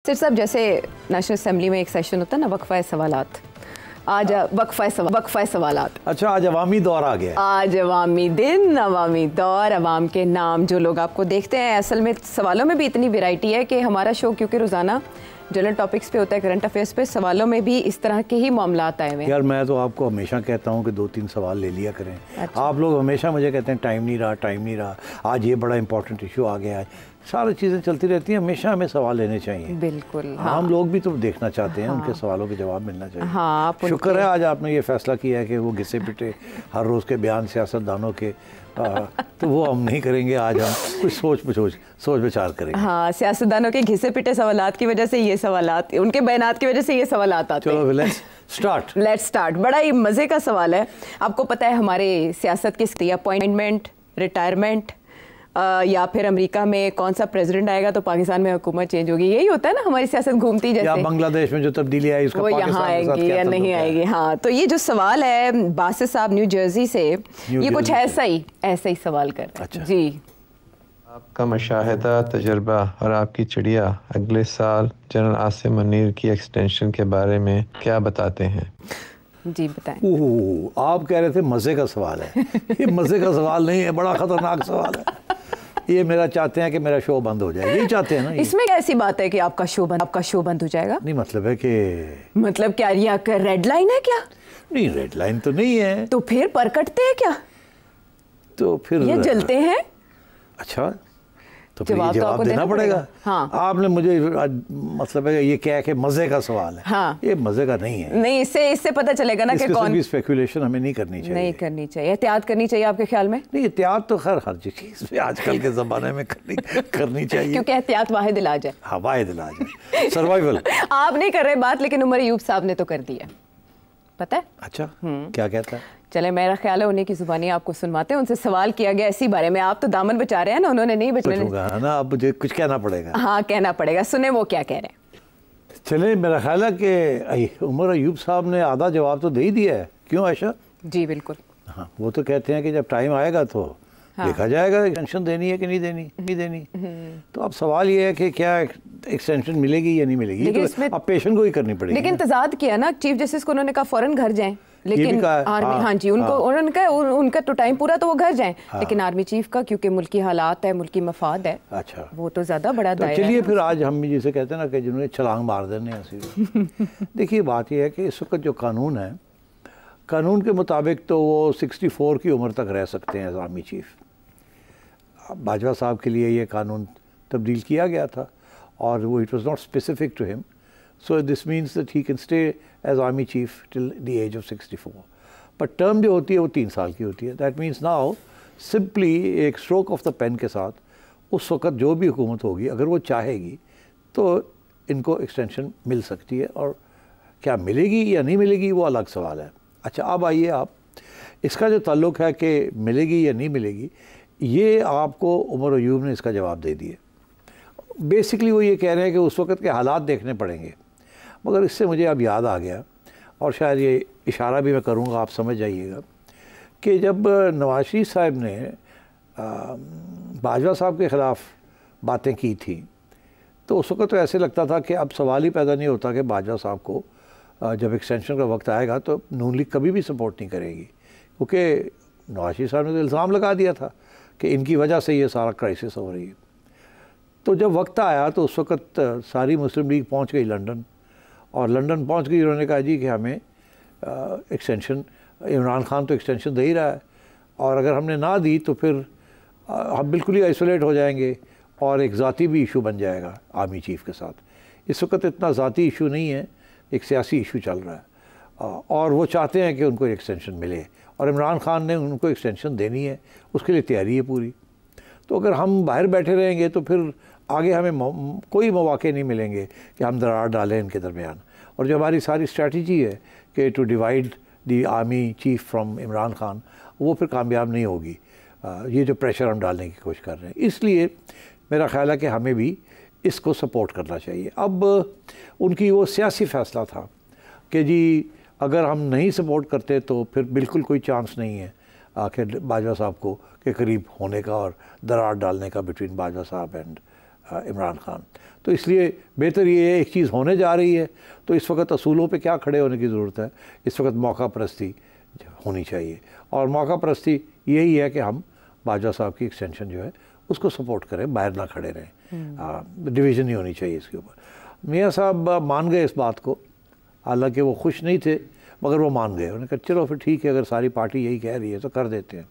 सिर साहब, जैसे नेशनल असेंबली में एक सेशन होता है ना, वक्फा सवालात, आज वक्फा सवालात। अच्छा, आज अवामी दौर आ गया। आज अवामी दिन, अवामी दौर, अवाम के नाम जो लोग आपको देखते हैं। असल में सवालों में भी इतनी वैरायटी है कि हमारा शो क्योंकि रोज़ाना जनरल टॉपिक्स पे होता है, करंट अफेयर्स पे, सवालों में भी इस तरह के ही मामलात आए हुए हैं। यार मैं तो आपको हमेशा कहता हूँ कि 2-3 सवाल ले लिया करें। अच्छा। आप लोग हमेशा मुझे कहते हैं टाइम नहीं रहा, आज ये बड़ा इंपॉर्टेंट इशू आ गया है। सारी चीज़ें चलती रहती हैं, हमेशा हमें सवाल लेने चाहिए। बिल्कुल, हाँ। हम लोग भी तो देखना चाहते हैं, उनके सवालों के जवाब मिलना चाहिए। हाँ, शुक्र है आज आपने ये फैसला किया है कि वो घिसे पिटे हर रोज़ के बयान सियासतदानों के तो वो हम नहीं करेंगे। आज हम कुछ सोच विचार करेंगे। हाँ, सियासतदानों के घिसे पिटे सवालात की वजह से ये सवालात, उनके बयानात की वजह से ये सवालात आते हैं। चलो लेट्स स्टार्ट। बड़ा ही मज़े का सवाल है। आपको पता है हमारे सियासत की अपॉइंटमेंट, रिटायरमेंट या फिर अमेरिका में कौन सा प्रेसिडेंट आएगा तो पाकिस्तान में हुकूमत चेंज होगी, यही होता है ना हमारी सियासत घूमती जैसे। या बांग्लादेश में जो तब्दीली आई उसका वो यहाँ आएगी या नहीं आएगी। हाँ, तो ये जो सवाल है बासित साहब न्यू जर्सी से, ये कुछ ऐसा ही सवाल कर रहे हैं। अच्छा। जी, आपका मुशाहिदा, तजर्बा और आपकी चिड़िया अगले साल जनरल आसिम मुनीर की एक्सटेंशन के बारे में क्या बताते हैं? जी बताएं। आप कह रहे थे मज़े का सवाल है। ये मज़े का सवाल नहीं है, बड़ा ख़तरनाक सवाल है। ये मेरा चाहते हैं कि मेरा शो बंद हो जाए, यही चाहते हैं ना। इसमें क्या ऐसी बात है कि आपका शो बंद हो जाएगा? नहीं, मतलब है कि मतलब क्या ये रेड लाइन है क्या? नहीं, रेड लाइन तो नहीं है। तो फिर पर कटते हैं क्या? तो फिर ये जलते हैं? अच्छा, तो फिर जवाब ये तो जवाब आपको देना पड़ेगा। हाँ। आपने मुझे मतलब है ये क्या है कि मज़े का सवाल है। हाँ। ये मज़े का नहीं है। नहीं, इससे पता चलेगा ना कि कौन। की स्पेकुलेशन हमें नहीं करनी चाहिए। नहीं करनी चाहिए, एहतियात करनी चाहिए आपके ख्याल में? नहीं, एहतियात तो हर चीज़ पे आजकल के ज़माने में करनी चाहिए। क्योंकि एहतियात वाहिद इलाज है। हाँ, वाहिद इलाज है, सर्वाइवल। आप नहीं कर रहे बात, लेकिन उमर अयूब साहब ने तो कर दिया, पता है? अच्छा, क्या कहता है? चले, मेरा ख्याल है उन्हीं की जुबानी आपको सुनवाते हैं। उनसे सवाल किया गया इसी बारे में, आप तो दामन बचा रहे हैं ना, उन्होंने नहीं बचाया ना। अब मुझे कुछ कहना पड़ेगा। हाँ, कहना पड़ेगा। सुने वो क्या कह रहे हैं। चले, मेरा ख्याल है कि उमर अयूब साहब ने आधा जवाब तो दे ही दिया है। क्यों आयशा? जी बिल्कुल। हाँ, वो तो कहते हैं कि जब टाइम आएगा तो देखा जाएगा एक्सटेंशन देनी है कि नहीं देनी। तो अब सवाल ये है कि क्या एक्सटेंशन मिलेगी या नहीं मिलेगी, तो अब पेशेंट को ही करनी पड़ेगी। लेकिन तजाद किया ना चीफ जस्टिस को, उन्होंने कहा फौरन घर जाएं, लेकिन आर्मी, हाँ जी, उन्होंने कहा उनका तो टाइम पूरा तो वो घर जाएं, लेकिन आर्मी चीफ का क्योंकि मुल्की हालात है, मुल्की मफाद है। अच्छा, वो तो ज्यादा बड़ा दायरा है। चलिए फिर आज हम जिसे कहते हैं ना कि जिन्होंने छलांग मार देने ऐसी। देखिए, बात यह है कि इस वक्त जो कानून है, कानून के मुताबिक तो वो 64 की उम्र तक रह सकते हैं आर्मी चीफ। बाजवा साहब के लिए ये कानून तब्दील किया गया था और वो it was not specific to him, so this means that he can stay as army chief till the age of 64। But term जो होती है वो 3 साल की होती है। दैट मीन्स नाउ सिंपली एक स्ट्रोक ऑफ द पेन के साथ उस वक़्त जो भी हुकूमत होगी, अगर वो चाहेगी तो इनको एक्सटेंशन मिल सकती है। और क्या मिलेगी या नहीं मिलेगी वो अलग सवाल है। अच्छा, अब आइए आप, इसका जो ताल्लुक़ है कि मिलेगी या नहीं मिलेगी, ये आपको उमर अयूब ने इसका जवाब दे दिया। बेसिकली वो ये कह रहे हैं कि उस वक़्त के हालात देखने पड़ेंगे। मगर इससे मुझे अब याद आ गया, और शायद ये इशारा भी मैं करूँगा, आप समझ जाइएगा, कि जब नवाज शरीफ साहब ने बाजवा साहब के ख़िलाफ़ बातें की थी, तो उस वक़्त तो ऐसे लगता था कि अब सवाल ही पैदा नहीं होता कि बाजवा साहब को जब एक्सटेंशन का वक्त आएगा तो नून लीग कभी भी सपोर्ट नहीं करेगी, क्योंकि नवाज शरीफ साहब ने तो इल्ज़ाम लगा दिया था कि इनकी वजह से ये सारा क्राइसिस हो रही है। तो जब वक्त आया तो उस वक़्त सारी मुस्लिम लीग पहुंच गई लंदन, और लंदन पहुंच गई, उन्होंने कहा जी कि हमें एक्सटेंशन, इमरान खान तो एक्सटेंशन दे ही रहा है, और अगर हमने ना दी तो फिर हम बिल्कुल ही आइसोलेट हो जाएंगे और एक ज़ाती भी इशू बन जाएगा आर्मी चीफ़ के साथ। इस वक्त इतना ज़ाती इशू नहीं है, एक सियासी इशू चल रहा है, और वो चाहते हैं कि उनको एक्सटेंशन मिले, और इमरान खान ने उनको एक्सटेंशन देनी है, उसके लिए तैयारी है पूरी। तो अगर हम बाहर बैठे रहेंगे तो फिर आगे हमें कोई मौके नहीं मिलेंगे कि हम दरार डालें इनके दरमियान। और जो हमारी सारी स्ट्रेटजी है कि to divide the army chief from Imran Khan, वो फिर कामयाब नहीं होगी। ये जो प्रेशर हम डालने की कोशिश कर रहे हैं, इसलिए मेरा ख्याल है कि हमें भी इसको सपोर्ट करना चाहिए। अब उनकी वो सियासी फ़ैसला था कि जी अगर हम नहीं सपोर्ट करते तो फिर बिल्कुल कोई चांस नहीं है आखिर बाजवा साहब को के करीब होने का और दरार डालने का बिटवीन बाजवा साहब एंड इमरान खान। तो इसलिए बेहतर ये है, एक चीज़ होने जा रही है तो इस वक्त असूलों पे क्या खड़े होने की ज़रूरत है, इस वक्त मौका परस्ती होनी चाहिए। और मौका परस्ती यही है कि हम बाजवा साहब की एक्सटेंशन जो है उसको सपोर्ट करें, बाहर ना खड़े रहें। डिवीज़न नहीं होनी चाहिए इसके ऊपर। मियाँ साहब मान गए इस बात को, हालांकि वो खुश नहीं थे मगर वो मान गए। उन्होंने कहा चलो फिर ठीक है, अगर सारी पार्टी यही कह रही है तो कर देते हैं।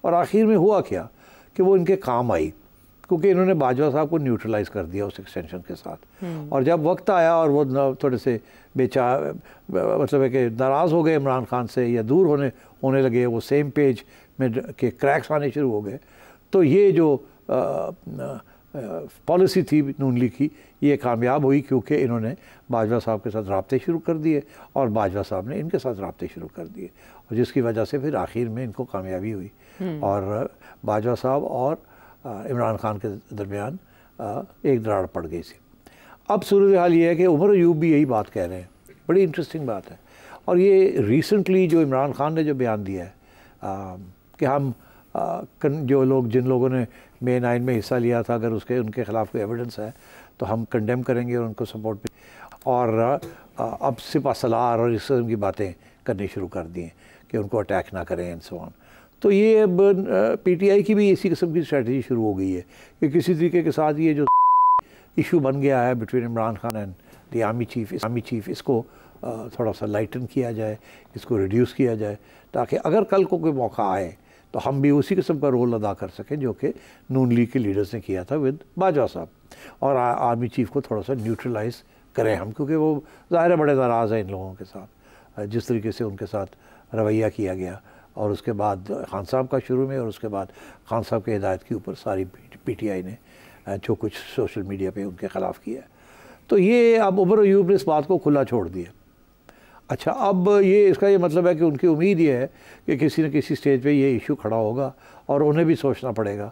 और आखिर में हुआ क्या कि वो इनके काम आई, क्योंकि इन्होंने बाजवा साहब को न्यूट्रलाइज़ कर दिया उस एक्सटेंशन के साथ। और जब वक्त आया और वो थोड़े से मतलब है कि नाराज़ हो गए इमरान खान से या दूर होने लगे, वो सेम पेज में के क्रैक्स आने शुरू हो गए, तो ये जो पॉलिसी थी नून लीग की ये कामयाब हुई, क्योंकि इन्होंने बाजवा साहब के साथ रबते शुरू कर दिए और बाजवा साहब ने इनके साथ रबते शुरू कर दिए, और जिसकी वजह से फिर आखिर में इनको कामयाबी हुई और बाजवा साहब और इमरान खान के दरमियान एक दरार पड़ गई थी। अब सूरत हाल ये है कि उमर अयूब भी यही बात कह रहे हैं। बड़ी इंटरेस्टिंग बात है। और ये रिसेंटली जो इमरान खान ने जो बयान दिया है कि हम जो लोग जिन लोगों ने May 9 में हिस्सा लिया था, अगर उनके ख़िलाफ़ कोई एविडेंस है तो हम कंडेम करेंगे और उनको सपोर्ट भी, और अब सिपा सलार और इस किस्म की बातें करनी शुरू कर दी हैं कि उनको अटैक ना करें एंड सो ऑन। तो ये अब PTI की भी इसी किस्म की स्ट्रेटजी शुरू हो गई है कि किसी तरीके के साथ ये जो इशू बन गया है between Imran Khan and the army chief, इसको थोड़ा सा लाइटन किया जाए, इसको रिड्यूस किया जाए, ताकि अगर कल को कोई मौका आए तो हम भी उसी किस्म का रोल अदा कर सकें जो कि नून लीग के लीडर्स ने किया था विद बाजवा साहब, और आर्मी चीफ को थोड़ा सा न्यूट्रलाइज़ करें हम, क्योंकि वो ज़ाहिर है बड़े नाराज़ हैं इन लोगों के साथ जिस तरीके से उनके साथ रवैया किया गया, और उसके बाद खान साहब का शुरू में और उसके बाद खान साहब के हिदायत के ऊपर सारी PTI ने जो कुछ सोशल मीडिया पे उनके ख़िलाफ़ किया। तो ये अब उमर अयूब ने इस बात को खुला छोड़ दिया। अच्छा, अब इसका ये मतलब है कि उनकी उम्मीद ये है कि किसी न किसी स्टेज पे ये इशू खड़ा होगा और उन्हें भी सोचना पड़ेगा।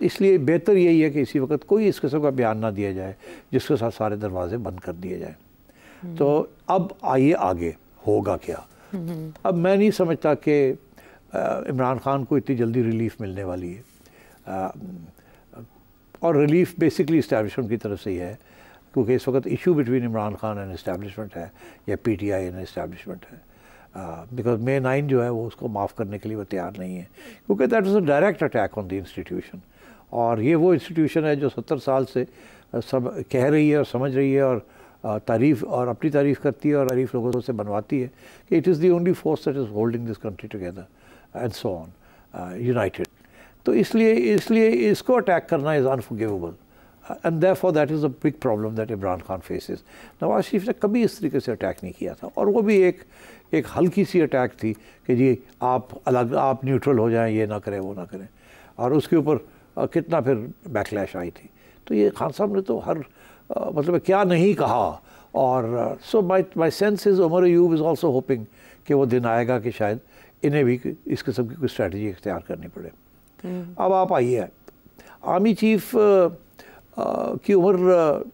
इसलिए बेहतर यही है कि इसी वक्त कोई इस किस्म का बयान ना दिया जाए जिसके साथ सारे दरवाजे बंद कर दिए जाए। तो अब आइए आगे होगा क्या। अब मैं नहीं समझता कि इमरान खान को इतनी जल्दी रिलीफ मिलने वाली है, और रिलीफ बेसिकली इस्टेब्लिशमेंट की तरफ से ही है, क्योंकि इस वक्त issue between Imran Khan and establishment है या PTI एंड इस्टेब्लिशमेंट है। बिकॉज May 9 जो है वो उसको माफ़ करने के लिए वो तैयार नहीं है, क्योंकि that is a direct attack on the institution. और ये वो इंस्टीट्यूशन है जो 70 साल से सब कह रही है और समझ रही है और तारीफ़ और अपनी तारीफ़ करती है और तारीफ़ लोगों से बनवाती है कि it is the only force that is holding this country together and so on, united. तो इसलिए इसको अटैक करना is unforgivable, and therefore that is a big problem that Imran Khan faces. Nawaz Sharif ने कभी इस तरीके से अटैक नहीं किया था, और वो भी एक हल्की सी अटैक थी कि जी आप अलग, आप न्यूट्रल हो जाएं, ये ना करें वो ना करें, और उसके ऊपर कितना फिर बैकलैश आई थी। तो ये खान साहब ने तो हर मतलब क्या नहीं कहा। और so my sense is Umar Ayub is also hoping कि वो दिन आएगा कि शायद इन्हें भी इस किस्म की कोई स्ट्रैटेजी इख्तियार करनी पड़े। अब आप आइए, आर्मी चीफ की उम्र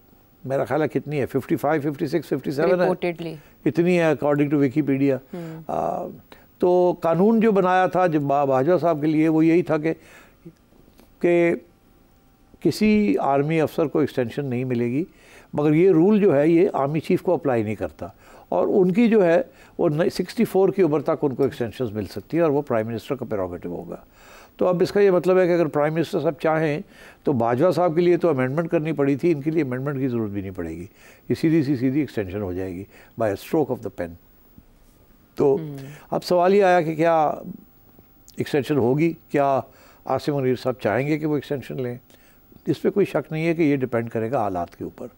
मेरा ख्याल है कितनी है, 55, 56, 57 है, इतनी है अकॉर्डिंग टू विकीपीडिया। तो कानून जो बनाया था जब बाजवा साहब के लिए वो यही था कि किसी आर्मी अफसर को एक्सटेंशन नहीं मिलेगी, मगर ये रूल जो है ये आर्मी चीफ को अप्लाई नहीं करता, और उनकी जो है वो 64 की उम्र तक उनको एक्सटेंशन मिल सकती है, और वो प्राइम मिनिस्टर का प्रेरोगेटिव होगा। तो अब इसका ये मतलब है कि अगर प्राइम मिनिस्टर साहब चाहें तो बाजवा साहब के लिए तो अमेंडमेंट करनी पड़ी थी, इनके लिए अमेंडमेंट की ज़रूरत भी नहीं पड़ेगी, ये सीधी एक्सटेंशन हो जाएगी by stroke of the pen. तो अब सवाल ये आया कि क्या एक्सटेंशन होगी, क्या आसिम मुनीर साहब चाहेंगे कि वो एक्सटेंशन लें। इस पर कोई शक नहीं है कि ये डिपेंड करेगा हालात के ऊपर,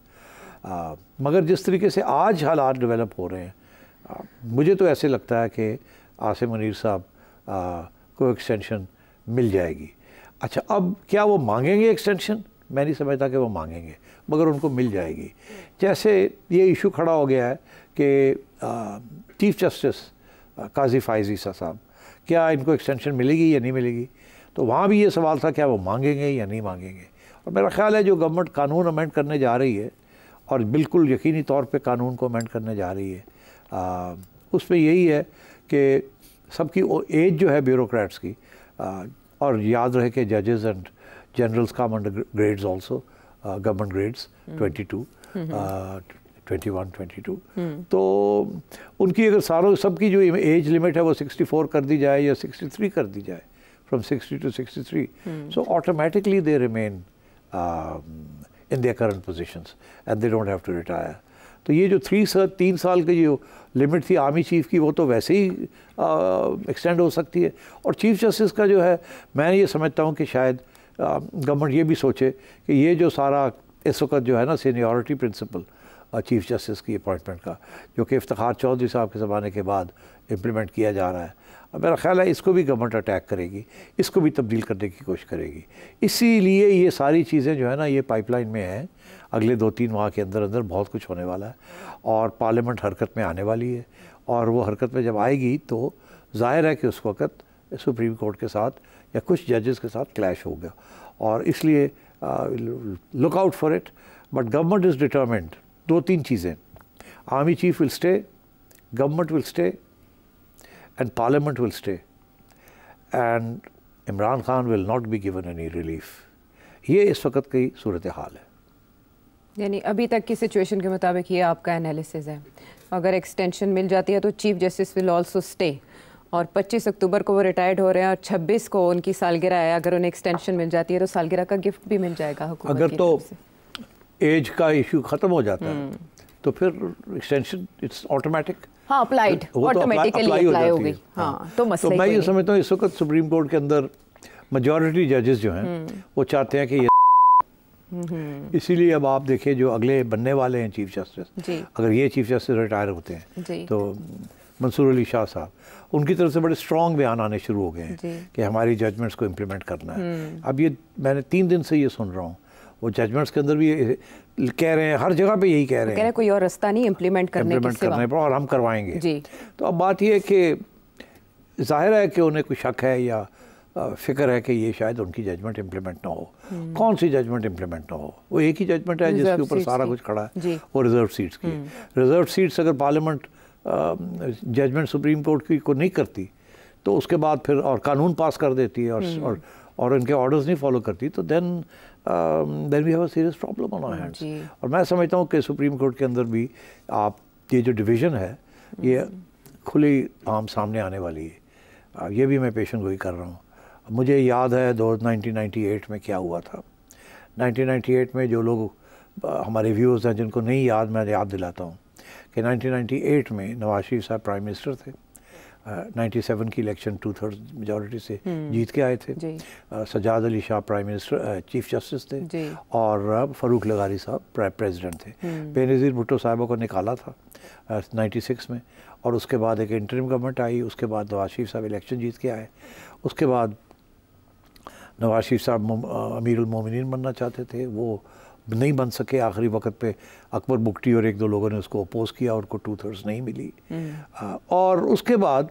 मगर जिस तरीके से आज हालात डेवलप हो रहे हैं, मुझे तो ऐसे लगता है कि आसिम मुनीर साहब को एक्सटेंशन मिल जाएगी। अच्छा, अब क्या वो मांगेंगे एक्सटेंशन? मैं नहीं समझता कि वो मांगेंगे, मगर उनको मिल जाएगी। जैसे ये इशू खड़ा हो गया है कि चीफ जस्टिस काजी फायज़ ईसा साहब, क्या इनको एक्सटेंशन मिलेगी या नहीं मिलेगी, तो वहाँ भी ये सवाल था क्या वो मांगेंगे या नहीं मांगेंगे। और मेरा ख्याल है जो गवर्नमेंट कानून अमेंड करने जा रही है, और बिल्कुल यकीनी तौर पे कानून को अमेंड करने जा रही है, उसमें यही है कि सबकी एज जो है ब्यूरोक्रेट्स की, और याद रहे कि जजेस and generals come under grades also, government grades 22 21 22। तो उनकी अगर सारों सबकी जो एज लिमिट है वो 64 कर दी जाए या 63 कर दी जाए, from 60 to 63, so automatically they remain in their current positions and they don't have to retire. तो ये जो 3 साल की जो लिमिट थी आर्मी चीफ की, वो तो वैसे ही एक्सटेंड हो सकती है। और चीफ जस्टिस का जो है, मैं ये समझता हूँ कि शायद गवर्नमेंट ये भी सोचे कि ये जो सारा इस वक्त जो है ना सीनियरिटी प्रिंसिपल चीफ जस्टिस की अपॉइंटमेंट का, जो कि इफ्तिखार चौधरी साहब के ज़माने के बाद इम्प्लीमेंट किया जा रहा है, अब मेरा ख्याल है इसको भी गवर्नमेंट अटैक करेगी, इसको भी तब्दील करने की कोशिश करेगी। इसीलिए ये सारी चीज़ें जो है ना ये पाइपलाइन में हैं। अगले 2-3 माह के अंदर अंदर बहुत कुछ होने वाला है और पार्लियामेंट हरकत में आने वाली है, और वो हरकत में जब आएगी तो ज़ाहिर है कि उस वक़्त सुप्रीम कोर्ट के साथ या कुछ जजेस के साथ क्लैश होगा, और इसलिए look out for it. But government is determined, 2-3 चीज़ें, army chief will stay, government will stay and parliament will stay, and Imran Khan will not be given any relief। ये इस वक्त की सूरत हाल है। यानी अभी तक की सिचुएशन के मुताबिक ये आपका एनालिसिस है। अगर एक्सटेंशन मिल जाती है तो chief justice will also stay, और 25 अक्टूबर को वो रिटायर्ड हो रहे हैं और 26 को उनकी सालगिरह है। अगर उन्हें एक्सटेंशन मिल जाती है तो सालगिरह का गिफ्ट भी मिल जाएगा हुकूमत अगर की तो तरफ से। एज का इशू ख़त्म हो जाता है तो फिर एक्सटेंशन इट्स ऑटोमेटिक, हाँ अप्लाइड, ऑटोमेटिकली अप्लाई हो गई। हाँ तो मसला तो मैं ये समझता हूँ इस वक्त सुप्रीम कोर्ट के अंदर मेजॉरिटी जजेस जो हैं वो चाहते हैं कि ये इसीलिए अब आप देखिए जो अगले बनने वाले हैं चीफ जस्टिस, अगर ये चीफ जस्टिस रिटायर होते हैं तो मंसूर अली शाह साहब, उनकी तरफ से बड़े स्ट्रॉन्ग बयान आने शुरू हो गए हैं कि हमारी जजमेंट्स को इम्प्लीमेंट करना है। अब ये मैंने 3 दिन से ये सुन रहा हूँ, वो जजमेंट्स के अंदर भी कह रहे हैं, हर जगह पे यही कह रहे हैं कोई और रास्ता नहीं इम्प्लीमेंट करने पर, और हम करवाएंगे जी। तो अब बात ये है कि जाहिर है कि उन्हें कोई शक है या फिक्र है कि ये शायद उनकी जजमेंट इम्प्लीमेंट ना हो। कौन सी जजमेंट इम्प्लीमेंट ना हो? वो एक ही जजमेंट है जिसके ऊपर सारा कुछ खड़ा है, वो रिजर्व सीट्स की। रिजर्व सीट्स अगर पार्लियामेंट जजमेंट सुप्रीम कोर्ट की को नहीं करती तो उसके बाद फिर और कानून पास कर देती है और इनके ऑर्डर्स नहीं फॉलो करती, तो then we have a serious problem on our hands. और मैं समझता हूँ कि सुप्रीम कोर्ट के अंदर भी आप ये जो डिवीज़न है ये खुली आम सामने आने वाली है। ये भी मैं पेशन गोई कर रहा हूँ। मुझे याद है 1998 में क्या हुआ था। 1998 में जो लोग हमारे व्यूअर्स हैं जिनको नहीं याद, मैं याद दिलाता हूँ कि 1998 में नवाज शरीफ साहब प्राइम मिनिस्टर थे। 97 की इलेक्शन 2/3 मेजॉरिटी से जीत के आए थे। Sajjad Ali Shah prime minister chief justice थे और फ़ारूक लगारी साहब प्रेसिडेंट थे। बेनज़ीर भुट्टो साहिबा को निकाला था 96 में, और उसके बाद एक इंटरिम गवर्नमेंट आई। उसके बाद नवाज शरीफ साहब इलेक्शन जीत के आए। उसके बाद नवाज शरीफ साहब अमीरुल मोमिनीन बनना चाहते थे, वो नहीं बन सके। आखिरी वक्त पे अकबर बुगटी और 1-2 लोगों ने उसको अपोज़ किया और उनको 2/3 नहीं मिली। और उसके बाद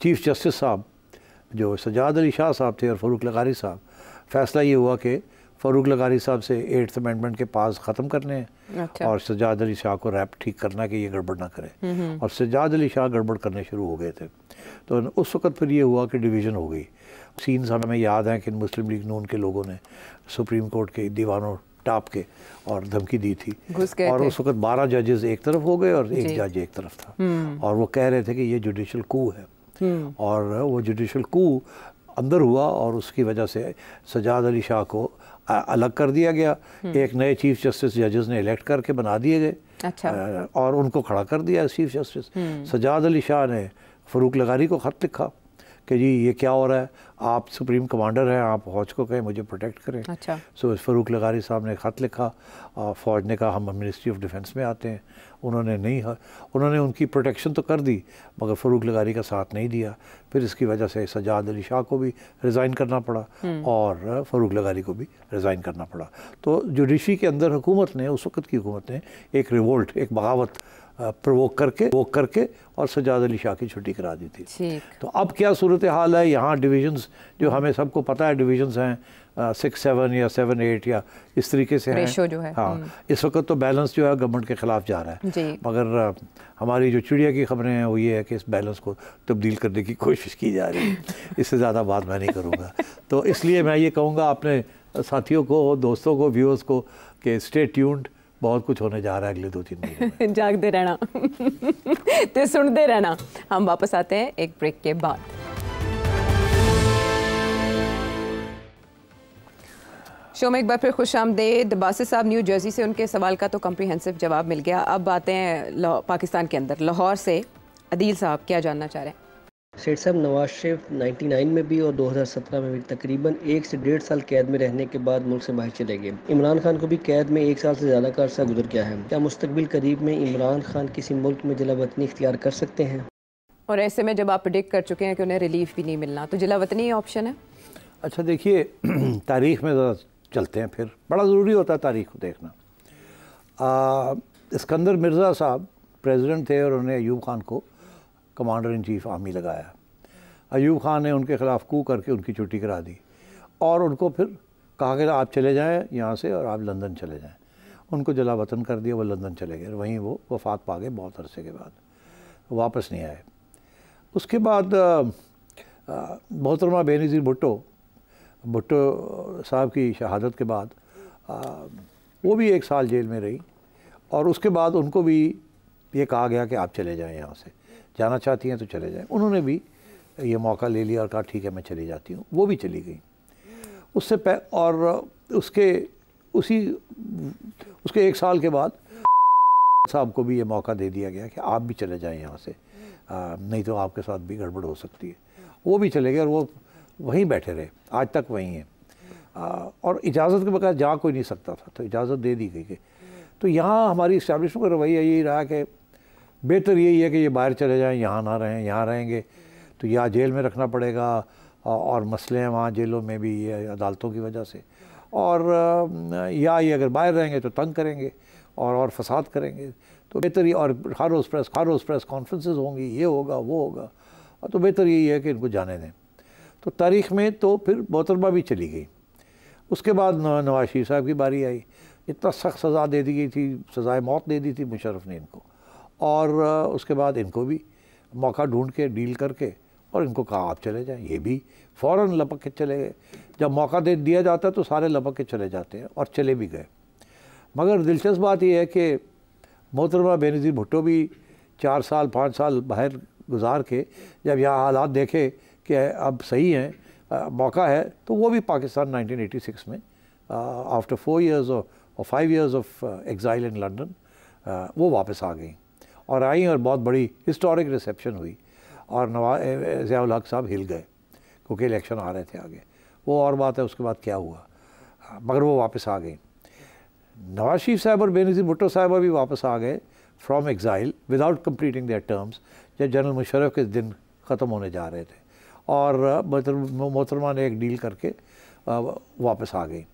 चीफ जस्टिस साहब जो सजाद अली शाह साहब थे और फ़ारूक लगारी साहब, फ़ैसला ये हुआ कि फ़ारूक लगारी साहब से 8th अमेंडमेंट के पास ख़त्म करने हैं और सजाद अली शाह को रैप ठीक करना कि ये गड़बड़ ना करें। और सजाद अली शाह गड़बड़ करने शुरू हो गए थे। तो उस वक्त फिर ये हुआ कि डिवीज़न हो गई। सीन्स हमें याद हैं कि मुस्लिम लीग नून के लोगों ने सुप्रीम कोर्ट के दीवानों टाप के और धमकी दी थी, और उस वक्त 12 जजेस एक तरफ हो गए और एक जज एक तरफ था, और वो कह रहे थे कि ये जुडिशल कू है। और वो जुडिशल कू अंदर हुआ और उसकी वजह से सजाद अली शाह को अलग कर दिया गया। एक नए चीफ जस्टिस जजेस ने इलेक्ट करके बना दिए गए और उनको खड़ा कर दिया चीफ जस्टिस। सजाद अली शाह ने फ़ारूक लगारी को ख़त लिखा कि जी ये क्या हो रहा है, आप सुप्रीम कमांडर हैं, आप फ़ौज को कहें मुझे प्रोटेक्ट करें। सो फ़ारूक लगारी साहब ने ख़त लिखा, फ़ौज ने कहा हम मिनिस्ट्री ऑफ डिफेंस में आते हैं। उन्होंने उनकी प्रोटेक्शन तो कर दी मगर फ़ारूक लगारी का साथ नहीं दिया। फिर इसकी वजह से सजाद अली शाह को भी रिज़ाइन करना पड़ा और फ़ारूक लगारी को भी रिज़ाइन करना पड़ा। तो जुडिशरी के अंदर हुकूमत ने, उस वक्त की हुकूमत ने एक रिवोल्ट, एक बगावत प्रोवोक करके और सजाद अली शाह की छुट्टी करा दी थी। तो अब क्या सूरत हाल है यहाँ? डिवीज़न्स जो हमें सबको पता है डिवीज़न्स हैं 6-7 या 7-8 या इस तरीके से हैं जो है। हाँ, इस वक्त तो बैलेंस जो है गवर्नमेंट के ख़िलाफ़ जा रहा है, मगर हमारी जो चिड़िया की ख़बरें हैं वो ये है कि इस बैलेंस को तब्दील करने की कोशिश की जा रही है। इससे ज़्यादा बात मैं नहीं करूँगा। तो इसलिए मैं ये कहूँगा अपने साथियों को, दोस्तों को, व्यूअर्स को कि स्टे ट्यून्ड, बहुत कुछ होने जा रहा है अगले 2-3 महीने में। जागते रहना तो सुनते रहना। हम वापस आते हैं एक ब्रेक के बाद। शो में एक बार फिर खुश आमदेद। बासित साहब न्यू जर्सी से, उनके सवाल का तो कम्प्रीहेंसिव जवाब मिल गया। अब आते हैं पाकिस्तान के अंदर, लाहौर से अदील साहब क्या जानना चाह रहे हैं? सेठ साहब, नवाज शरीफ 99 में भी और 2017 में भी तकरीबन 1 से 1.5 साल कैद में रहने के बाद मुल्क से बाहर चले गए। इमरान खान को भी कैद में 1 साल से ज़्यादा का अर्सा गुजर गया है। क्या मुस्तकबिल करीब में इमरान खान किसी मुल्क में जिला वतनी इख्तियार कर सकते हैं? और ऐसे में जब आप प्रेडिक्ट कर चुके हैं कि उन्हें रिलीफ भी नहीं मिलना, तो जिला वतनी ऑप्शन है? अच्छा देखिए, तारीख़ में ज़रा चलते हैं, फिर बड़ा ज़रूरी होता है तारीख़ को देखना। इस्कंदर मिर्ज़ा साहब प्रेसिडेंट थे और उन्होंने अयूब खान को कमांडर इन चीफ आर्मी लगाया। अयूब खान ने उनके ख़िलाफ़ कू करके उनकी छुट्टी करा दी और उनको फिर कहा कि आप चले जाएं यहाँ से और आप लंदन चले जाएं। उनको जला वतन कर दिया, वो लंदन चले गए। वहीं वो वफ़ात पा गए बहुत अरसे के बाद, वापस नहीं आए। उसके बाद मोहतरमा बेनज़ीर भुट्टो साहब की शहादत के बाद वो भी 1 साल जेल में रही और उसके बाद उनको भी ये कहा गया कि आप चले जाएं, यहाँ से जाना चाहती हैं तो चले जाएं। उन्होंने भी ये मौका ले लिया और कहा ठीक है मैं चली जाती हूँ। वो भी चली गई। उससे और उसके 1 साल के बाद साहब को भी ये मौका दे दिया गया कि आप भी चले जाएं यहाँ से, नहीं तो आपके साथ भी गड़बड़ हो सकती है। वो भी चले गए और वो वहीं बैठे रहे, आज तक वहीं हैं। और इजाज़त के बगैर जा कोई नहीं सकता था, तो इजाज़त दे दी गई। तो यहाँ हमारी इस्टेब्लिशमेंट का रवैया यही रहा कि बेहतर यही है कि ये बाहर चले जाएं, यहाँ ना रहें। यहाँ रहेंगे तो या जेल में रखना पड़ेगा और मसले हैं वहाँ जेलों में भी ये अदालतों की वजह से, और या ये अगर बाहर रहेंगे तो तंग करेंगे और फसाद करेंगे। तो बेहतर ही, और हर रोज़ प्रेस कॉन्फ्रेंसेस होंगी, ये होगा वो होगा, तो बेहतर यही है कि इनको जाने दें। तो तारीख़ में तो फिर मोहतरमा भी चली गई। उसके बाद नवाज शरीफ साहब की बारी आई। इतना सख्त सज़ा दे दी गई थी, सज़ाए मौत दे दी थी मुशर्रफ ने इनको, और उसके बाद इनको भी मौका ढूंढ के डील करके और इनको कहा आप चले जाएं। ये भी फ़ौरन लपक के चले गए। जब मौका दे दिया जाता है तो सारे लपक के चले जाते हैं, और चले भी गए। मगर दिलचस्प बात यह है कि मोहतरमा बेनज़ीर भुट्टो भी 4 साल 5 साल बाहर गुजार के जब यहाँ हालात देखे कि अब सही हैं, मौका है, तो वो भी पाकिस्तान 1986 में आफ्टर 4 years और 5 years of exile in London वो वापस आ गई और आई, और बहुत बड़ी हिस्टोरिक रिसेप्शन हुई। और ज़ियाउल हक साहब हिल गए क्योंकि इलेक्शन आ रहे थे आगे। वो और बात है उसके बाद क्या हुआ, मगर वो वापस आ गई। नवाज शरीफ साहब और बेनज़ीर भुट्टो साहब भी वापस आ गए from exile without completing their terms, जब जनरल मुशर्रफ के दिन ख़त्म होने जा रहे थे, और मोहतरमा ने एक डील करके वापस आ गई।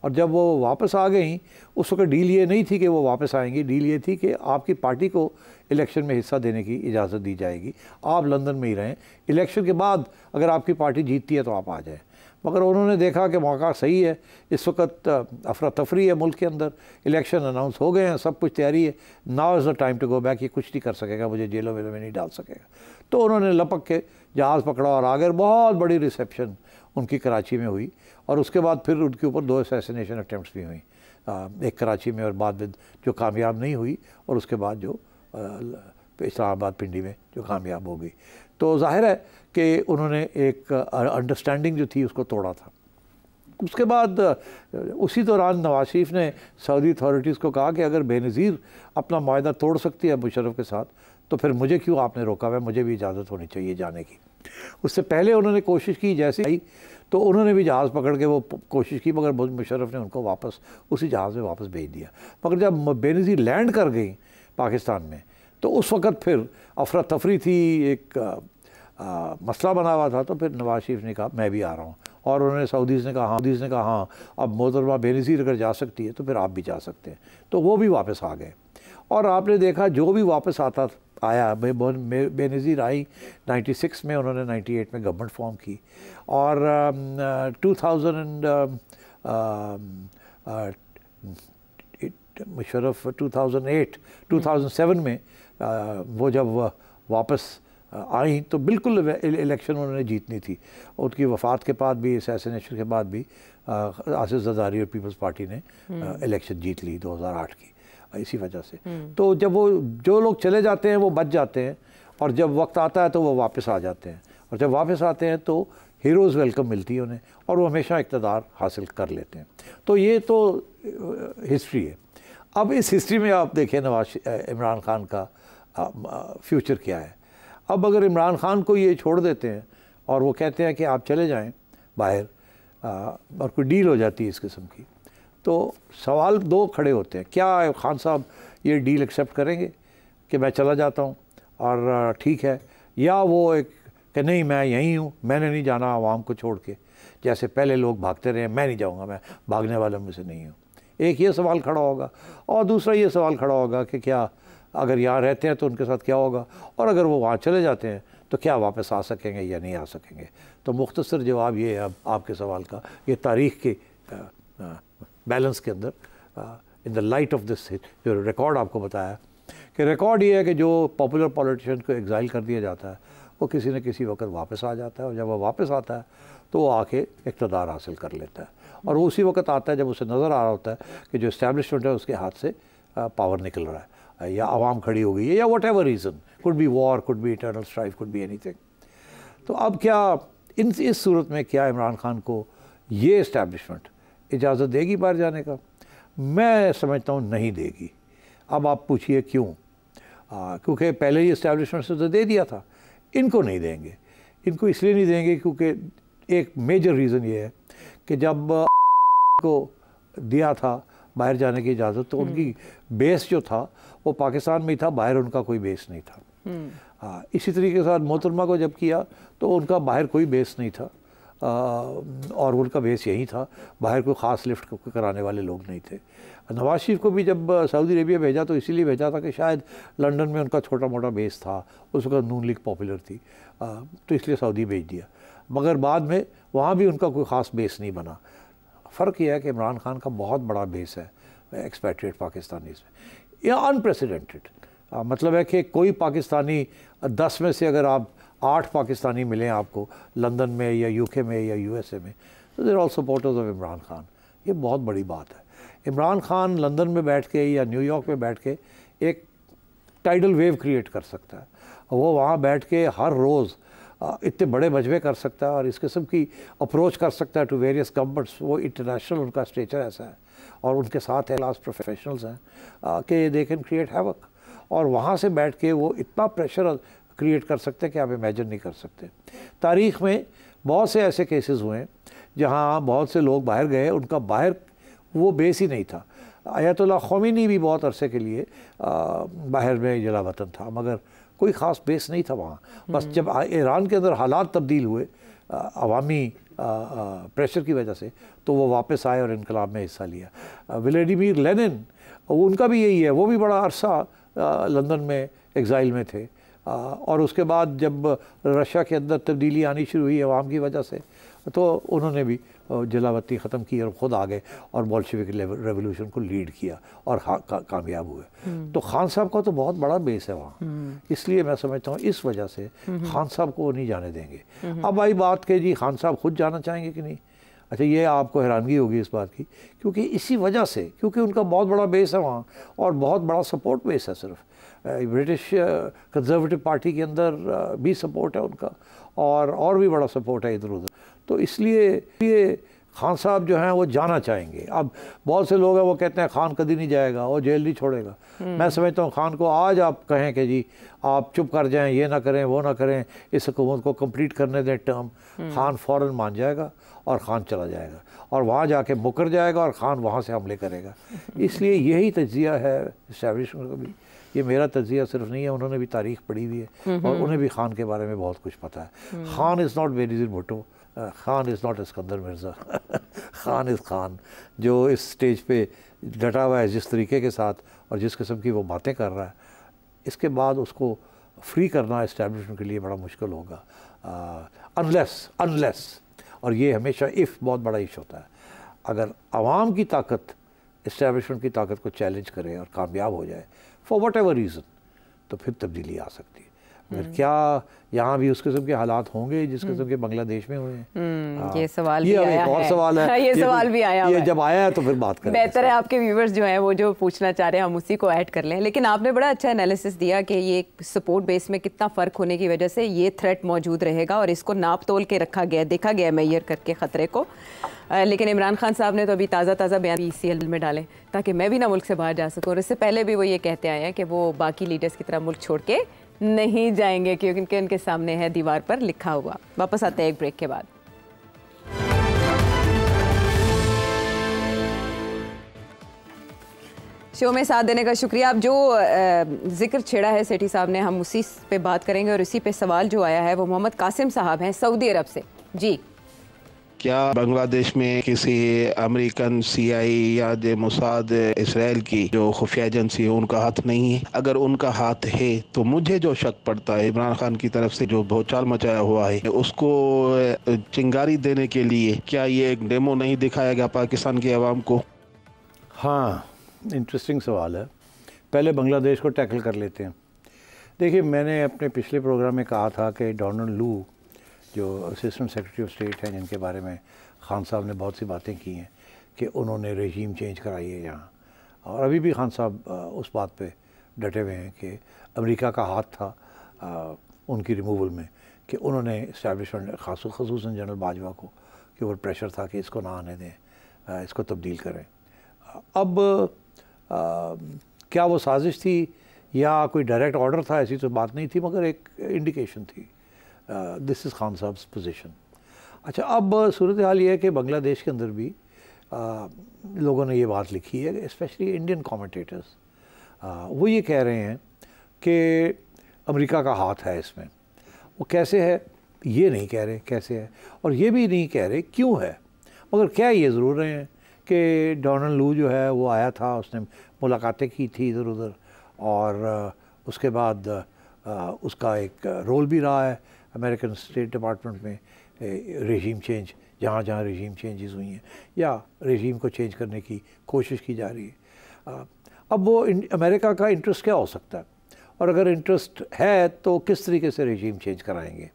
और जब वो वापस आ गई, उस वक्त डील ये नहीं थी कि वो वापस आएंगी, डील ये थी कि आपकी पार्टी को इलेक्शन में हिस्सा देने की इजाज़त दी जाएगी, आप लंदन में ही रहें, इलेक्शन के बाद अगर आपकी पार्टी जीतती है तो आप आ जाएं। मगर उन्होंने देखा कि मौका सही है, इस वक्त अफरा तफरी है मुल्क के अंदर, इलेक्शन अनाउंस हो गए हैं, सब कुछ तैयारी है, now is the time to go back, ये कुछ नहीं कर सकेगा, मुझे जेलों में नहीं डाल सकेगा। तो उन्होंने लपक के जहाज़ पकड़ा और आ गए। बहुत बड़ी रिसेप्शन उनकी कराची में हुई, और उसके बाद फिर उनके ऊपर 2 असैसिनेशन अटैम्प्ट्स भी हुई, एक कराची में और बाद में जो कामयाब नहीं हुई, और उसके बाद जो इस्लामाबाद पिंडी में जो कामयाब हो गई। तो जाहिर है कि उन्होंने एक अंडरस्टैंडिंग जो थी उसको तोड़ा था। उसके बाद उसी दौरान नवाज शरीफ ने सऊदी अथॉरिटीज़ को कहा कि अगर बेनज़ीर अपना मुआहदा तोड़ सकती है मुशर्रफ के साथ, तो फिर मुझे क्यों आपने रोका हुआ है, मुझे भी इजाज़त होनी चाहिए जाने की। उससे पहले उन्होंने कोशिश की, जैसे आई तो उन्होंने भी जहाज़ पकड़ के वो कोशिश की, मगर मुशर्रफ ने उनको वापस उसी जहाज़ में वापस भेज दिया। मगर जब बेनज़ीर लैंड कर गई पाकिस्तान में, तो उस वक़्त फिर अफरा तफरी थी, एक मसला बना हुआ था। तो फिर नवाज शरीफ ने कहा मैं भी आ रहा हूँ, और उन्होंने सऊदीज़ ने कहा हाँ अब मोहतरमा बेनज़ीर अगर जा सकती है तो फिर आप भी जा सकते हैं। तो वो भी वापस आ गए, और आपने देखा जो भी वापस आया, बेनज़ीर आई 96 में, उन्होंने 98 में गवर्नमेंट फॉर्म की, और मुशर्रफ 2007 में वो जब वापस आई तो बिल्कुल इलेक्शन उन्होंने जीतनी थी। उनकी वफ़ात के बाद भी, असैसिनेशन के बाद भी आसिफ जरदारी और पीपल्स पार्टी ने इलेक्शन जीत ली 2008 की, इसी वजह से। तो जब वो जो लोग चले जाते हैं वो बच जाते हैं, और जब वक्त आता है तो वो वापस आ जाते हैं, और जब वापस आते हैं तो हीरोज़ वेलकम मिलती है उन्हें, और वो हमेशा इक़्तिदार हासिल कर लेते हैं। तो ये तो हिस्ट्री है। अब इस हिस्ट्री में आप देखें इमरान खान का फ्यूचर क्या है। अब अगर इमरान खान को ये छोड़ देते हैं और वो कहते हैं कि आप चले जाएं बाहर, और कोई डील हो जाती है इस किस्म की, तो सवाल दो खड़े होते हैं। क्या खान साहब ये डील एक्सेप्ट करेंगे कि मैं चला जाता हूँ और ठीक है, या वो एक कि नहीं मैं यहीं हूँ, मैंने नहीं जाना आवाम को छोड़ के, जैसे पहले लोग भागते रहे, मैं नहीं जाऊँगा, मैं भागने वालों में से नहीं हूँ। एक ये सवाल खड़ा होगा, और दूसरा ये सवाल खड़ा होगा कि क्या अगर यहाँ रहते हैं तो उनके साथ क्या होगा, और अगर वो वहाँ चले जाते हैं तो क्या वापस आ सकेंगे या नहीं आ सकेंगे। तो मुख्तसर जवाब ये है अब आपके सवाल का, ये तारीख़ के बैलेंस के अंदर, in the light of this जो रिकॉर्ड आपको बताया कि रिकॉर्ड ये है कि जो पॉपुलर पॉलिटिशियन को एग्जाइल कर दिया जाता है वो किसी न किसी वक्त वापस आ जाता है, और जब वो वापस आता है तो वो आके इक़्तिदार हासिल कर लेता है, और वो उसी वक्त आता है जब उसे नज़र आ रहा होता है कि जो इस्टेब्लिशमेंट है उसके हाथ से पावर निकल रहा है, या आवाम खड़ी हो गई है, या what ever reason, could be war, could be internal strife, could be anything. तो अब क्या इस सूरत में क्या इमरान खान को ये इस्टेब्लिशमेंट इजाज़त देगी बाहर जाने का? मैं समझता हूँ नहीं देगी। अब आप पूछिए क्यों? क्योंकि पहले ही इस्टेब्लिशमेंट से तो दे दिया था, इनको नहीं देंगे। इनको इसलिए नहीं देंगे क्योंकि एक मेजर रीज़न ये है कि जब को दिया था बाहर जाने की इजाज़त तो उनकी बेस जो था वो पाकिस्तान में ही था, बाहर उनका कोई बेस नहीं था। इसी तरीके के साथ मोहतरमा को जब किया तो उनका बाहर कोई बेस नहीं था, और उनका बेस यही था, बाहर कोई ख़ास लिफ्ट कराने वाले लोग नहीं थे। नवाज शरीफ को भी जब सऊदी अरेबिया भेजा तो इसीलिए भेजा था कि शायद लंदन में उनका छोटा मोटा बेस था, उस वक्त नून लीग पॉपुलर थी, तो इसलिए सऊदी भेज दिया, मगर बाद में वहाँ भी उनका कोई ख़ास बेस नहीं बना। फ़र्क यह है कि इमरान खान का बहुत बड़ा बेस है एक्सपैट्रिएट पाकिस्तानीज़ में, यह अनप्रेसिडेंटेड। मतलब है कि कोई पाकिस्तानी 10 में से अगर आप 8 पाकिस्तानी मिलें आपको लंदन में या यूके में या यूएसए में, तो there all supporters of Imran Khan. ये बहुत बड़ी बात है। इमरान खान लंदन में बैठ के या न्यूयॉर्क में बैठ के एक टाइडल वेव क्रिएट कर सकता है, वो वहाँ बैठ के हर रोज़ इतने बड़े मजबे कर सकता है और इस किस्म की अप्रोच कर सकता है टू वेरियस गवर्नमेंट्स। वो इंटरनेशनल उनका स्टेचर ऐसा है, और उनके साथ है क्लास प्रोफेशनल्स हैं कि दे कैन क्रिएट हैवक, और वहाँ से बैठ के वो इतना प्रेशर क्रिएट कर सकते हैं कि आप इमेजिन नहीं कर सकते। तारीख़ में बहुत से ऐसे केसेस हुए हैं जहाँ बहुत से लोग बाहर गए, उनका बाहर वो बेस ही नहीं था। आयतुल्लाह ख़ोमेनी भी बहुत अरसे के लिए बाहर में जला वतन था, मगर कोई ख़ास बेस नहीं था वहाँ। बस जब ईरान के अंदर हालात तब्दील हुए अवामी प्रेशर की वजह से, तो वो वापस आए और इनकलाब में हिस्सा लिया। व्लादिमीर लेनिन, उनका भी यही है, वो भी बड़ा अरसा लंदन में एग्ज़ाइल में थे, और उसके बाद जब रशिया के अंदर तब्दीली आनी शुरू हुई अवाम की वजह से, तो उन्होंने भी जलावती ख़त्म की और ख़ुद आ गए और बोल्शेविक रेवोल्यूशन को लीड किया और कामयाब हुए। तो खान साहब का तो बहुत बड़ा बेस है वहाँ, इसलिए मैं समझता हूँ इस वजह से खान साहब को वो नहीं जाने देंगे। अब आई बात कि जी खान साहब खुद जाना चाहेंगे कि नहीं। अच्छा, ये आपको हैरानगी होगी इस बात की, क्योंकि इसी वजह से, क्योंकि उनका बहुत बड़ा बेस है वहाँ और बहुत बड़ा सपोर्ट बेस है। सिर्फ ब्रिटिश कंजर्वेटिव पार्टी के अंदर भी सपोर्ट है उनका, और भी बड़ा सपोर्ट है इधर उधर। तो इसलिए खान साहब जो हैं वो जाना चाहेंगे। अब बहुत से लोग हैं वो कहते हैं खान कभी नहीं जाएगा, वो जेल नहीं छोड़ेगा। मैं समझता हूँ खान को आज आप कहें कि जी आप चुप कर जाएं, ये ना करें वो ना करें, इस हुकूमत को कंप्लीट करने दें टर्म, खान फ़ौरन मान जाएगा और खान चला जाएगा और वहाँ जाके मुकर जाएगा और खान वहाँ से हमले करेगा। इसलिए यही तज्ज़िया है इस्टेब्लिशमेंट का भी। ये मेरा तज्ज़िया सिर्फ नहीं है, उन्होंने भी तारीख़ पढ़ी हुई है और उन्हें भी खान के बारे में बहुत कुछ पता है। Khan is not Benazir Bhutto, Khan is not Iskander Mirza, Khan is Khan, जो इस स्टेज पे डटा हुआ है जिस तरीके के साथ और जिस किस्म की वो बातें कर रहा है, इसके बाद उसको फ्री करना इस्टेब्लिशमेंट के लिए बड़ा मुश्किल होगा, अनलेस और ये हमेशा इफ़ बहुत बड़ा इश होता है, अगर आवाम की ताकत इस्टेब्लिशमेंट की ताकत को चैलेंज करे और कामयाब हो जाए फॉर वट एवर रीज़न, तो फिर तब्दीली आ सकती है। मगर क्या यहाँ भी उस किस्म के हालात होंगे जिस किस्म के बांग्लादेश में हुए हैं? ये सवाल ये भी आया एक और है। सवाल है। ये सवाल भी आया ये जब आया है तो फिर बात करें। बेहतर है आपके व्यूवर्स जो हैं वो जो पूछना चाह रहे हैं हम उसी को ऐड कर लें। लेकिन आपने बड़ा अच्छा एनालिसिस दिया कि ये सपोर्ट बेस में कितना फ़र्क होने की वजह से ये थ्रेट मौजूद रहेगा और इसको नाप तोल के रखा गया, देखा गया मेजर करके ख़तरे को। लेकिन इमरान खान साहब ने तो अभी ताज़ा बयान ECL में डालें ताकि मैं भी ना मुल्क से बाहर जा सकूँ। और इससे पहले भी वो ये कहते आए हैं कि वो बाकी लीडर्स की तरह मुल्क छोड़ के नहीं जाएंगे क्योंकि उनके सामने है दीवार पर लिखा हुआ। वापस आते हैं एक ब्रेक के बाद। शो में साथ देने का शुक्रिया। अब जो जिक्र छेड़ा है सेठी साहब ने, हम उसी पे बात करेंगे और इसी पे सवाल जो आया है वो मोहम्मद कासिम साहब हैं सऊदी अरब से। जी, क्या बांग्लादेश में किसी अमेरिकन CIA या जो मोसाद इसराइल की जो खुफिया एजेंसी है उनका हाथ नहीं है? अगर उनका हाथ है तो मुझे जो शक पड़ता है इमरान खान की तरफ से जो भौचाल मचाया हुआ है उसको चिंगारी देने के लिए क्या ये एक डेमो नहीं दिखाया गया पाकिस्तान की आवाम को? हाँ, इंटरेस्टिंग सवाल है। पहले बांग्लादेश को टैकल कर लेते हैं। देखिए, मैंने अपने पिछले प्रोग्राम में कहा था कि डोनाल्ड लू जो असिस्टेंट सेक्रेटरी ऑफ स्टेट हैं, जिनके बारे में खान साहब ने बहुत सी बातें की हैं कि उन्होंने रेजीम चेंज कराई है यहाँ, और अभी भी खान साहब उस बात पे डटे हुए हैं कि अमेरिका का हाथ था उनकी रिमूवल में, कि उन्होंने इस्टेब्लिशमेंट ख़ुसूसन जनरल बाजवा को के ऊपर प्रेशर था कि इसको ना आने दें, इसको तब्दील करें। अब क्या वो साजिश थी या कोई डायरेक्ट ऑर्डर था, ऐसी तो बात नहीं थी, मगर एक इंडिकेशन थी। दिस इज़ खान साहब्स पोजीशन। अच्छा, अब सूरत हाल ये है कि बांग्लादेश के अंदर भी लोगों ने ये बात लिखी है, स्पेशली इंडियन कमेंटेटर्स, वो ये कह रहे हैं कि अमेरिका का हाथ है इसमें। वो कैसे है ये नहीं कह रहे कैसे है, और ये भी नहीं कह रहे क्यों है, मगर क्या ये ज़रूर रहे हैं कि डोनाल्ड लू जो है वो आया था, उसने मुलाकातें की थी इधर उधर, और उसके बाद उसका एक रोल भी रहा है अमेरिकन स्टेट डिपार्टमेंट में, रेजीम चेंज जहाँ जहाँ रेजीम चेंजेस हुई हैं या रेजीम को चेंज करने की कोशिश की जा रही है। अब वो अमेरिका का इंटरेस्ट क्या हो सकता है, और अगर इंटरेस्ट है तो किस तरीके से रेजीम चेंज कराएंगे।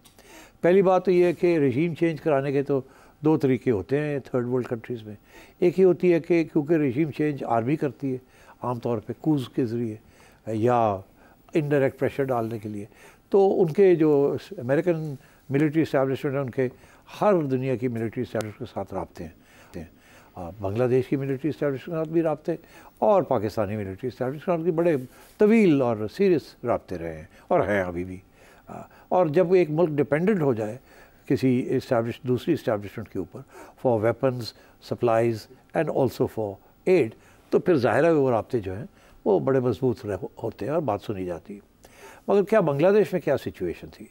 पहली बात तो ये है कि रेजीम चेंज कराने के तो दो तरीके होते हैं थर्ड वर्ल्ड कंट्रीज़ में। एक ही होती है कि क्योंकि रेजीम चेंज आर्मी करती है आमतौर पे कूज के ज़रिए या इनडायरेक्ट प्रेशर डालने के लिए, तो उनके जो अमेरिकन मिलिट्री इस्टेब्लिशमेंट है उनके हर दुनिया की मिलिट्री इस्टेब्लिशमेंट के साथ राब्ते हैं। बांग्लादेश की मिलिट्री इस्टेब्लिशमेंट के साथ भी राब्ते और पाकिस्तानी मिलिट्री इस्टेब्लिशमेंट के बड़े तवील और सीरियस राब्ते रहे हैं और हैं अभी भी। और जब एक मुल्क डिपेंडेंट हो जाए किसी दूसरी इस्टेब्लिशमेंट के ऊपर for weapons supplies and also for aid, तो फिर ज़ाहिर है वो राब्ते जो हैं वो बड़े मजबूत होते हैं और बात सुनी जाती है। मगर क्या बांग्लादेश में क्या सिचुएशन थी?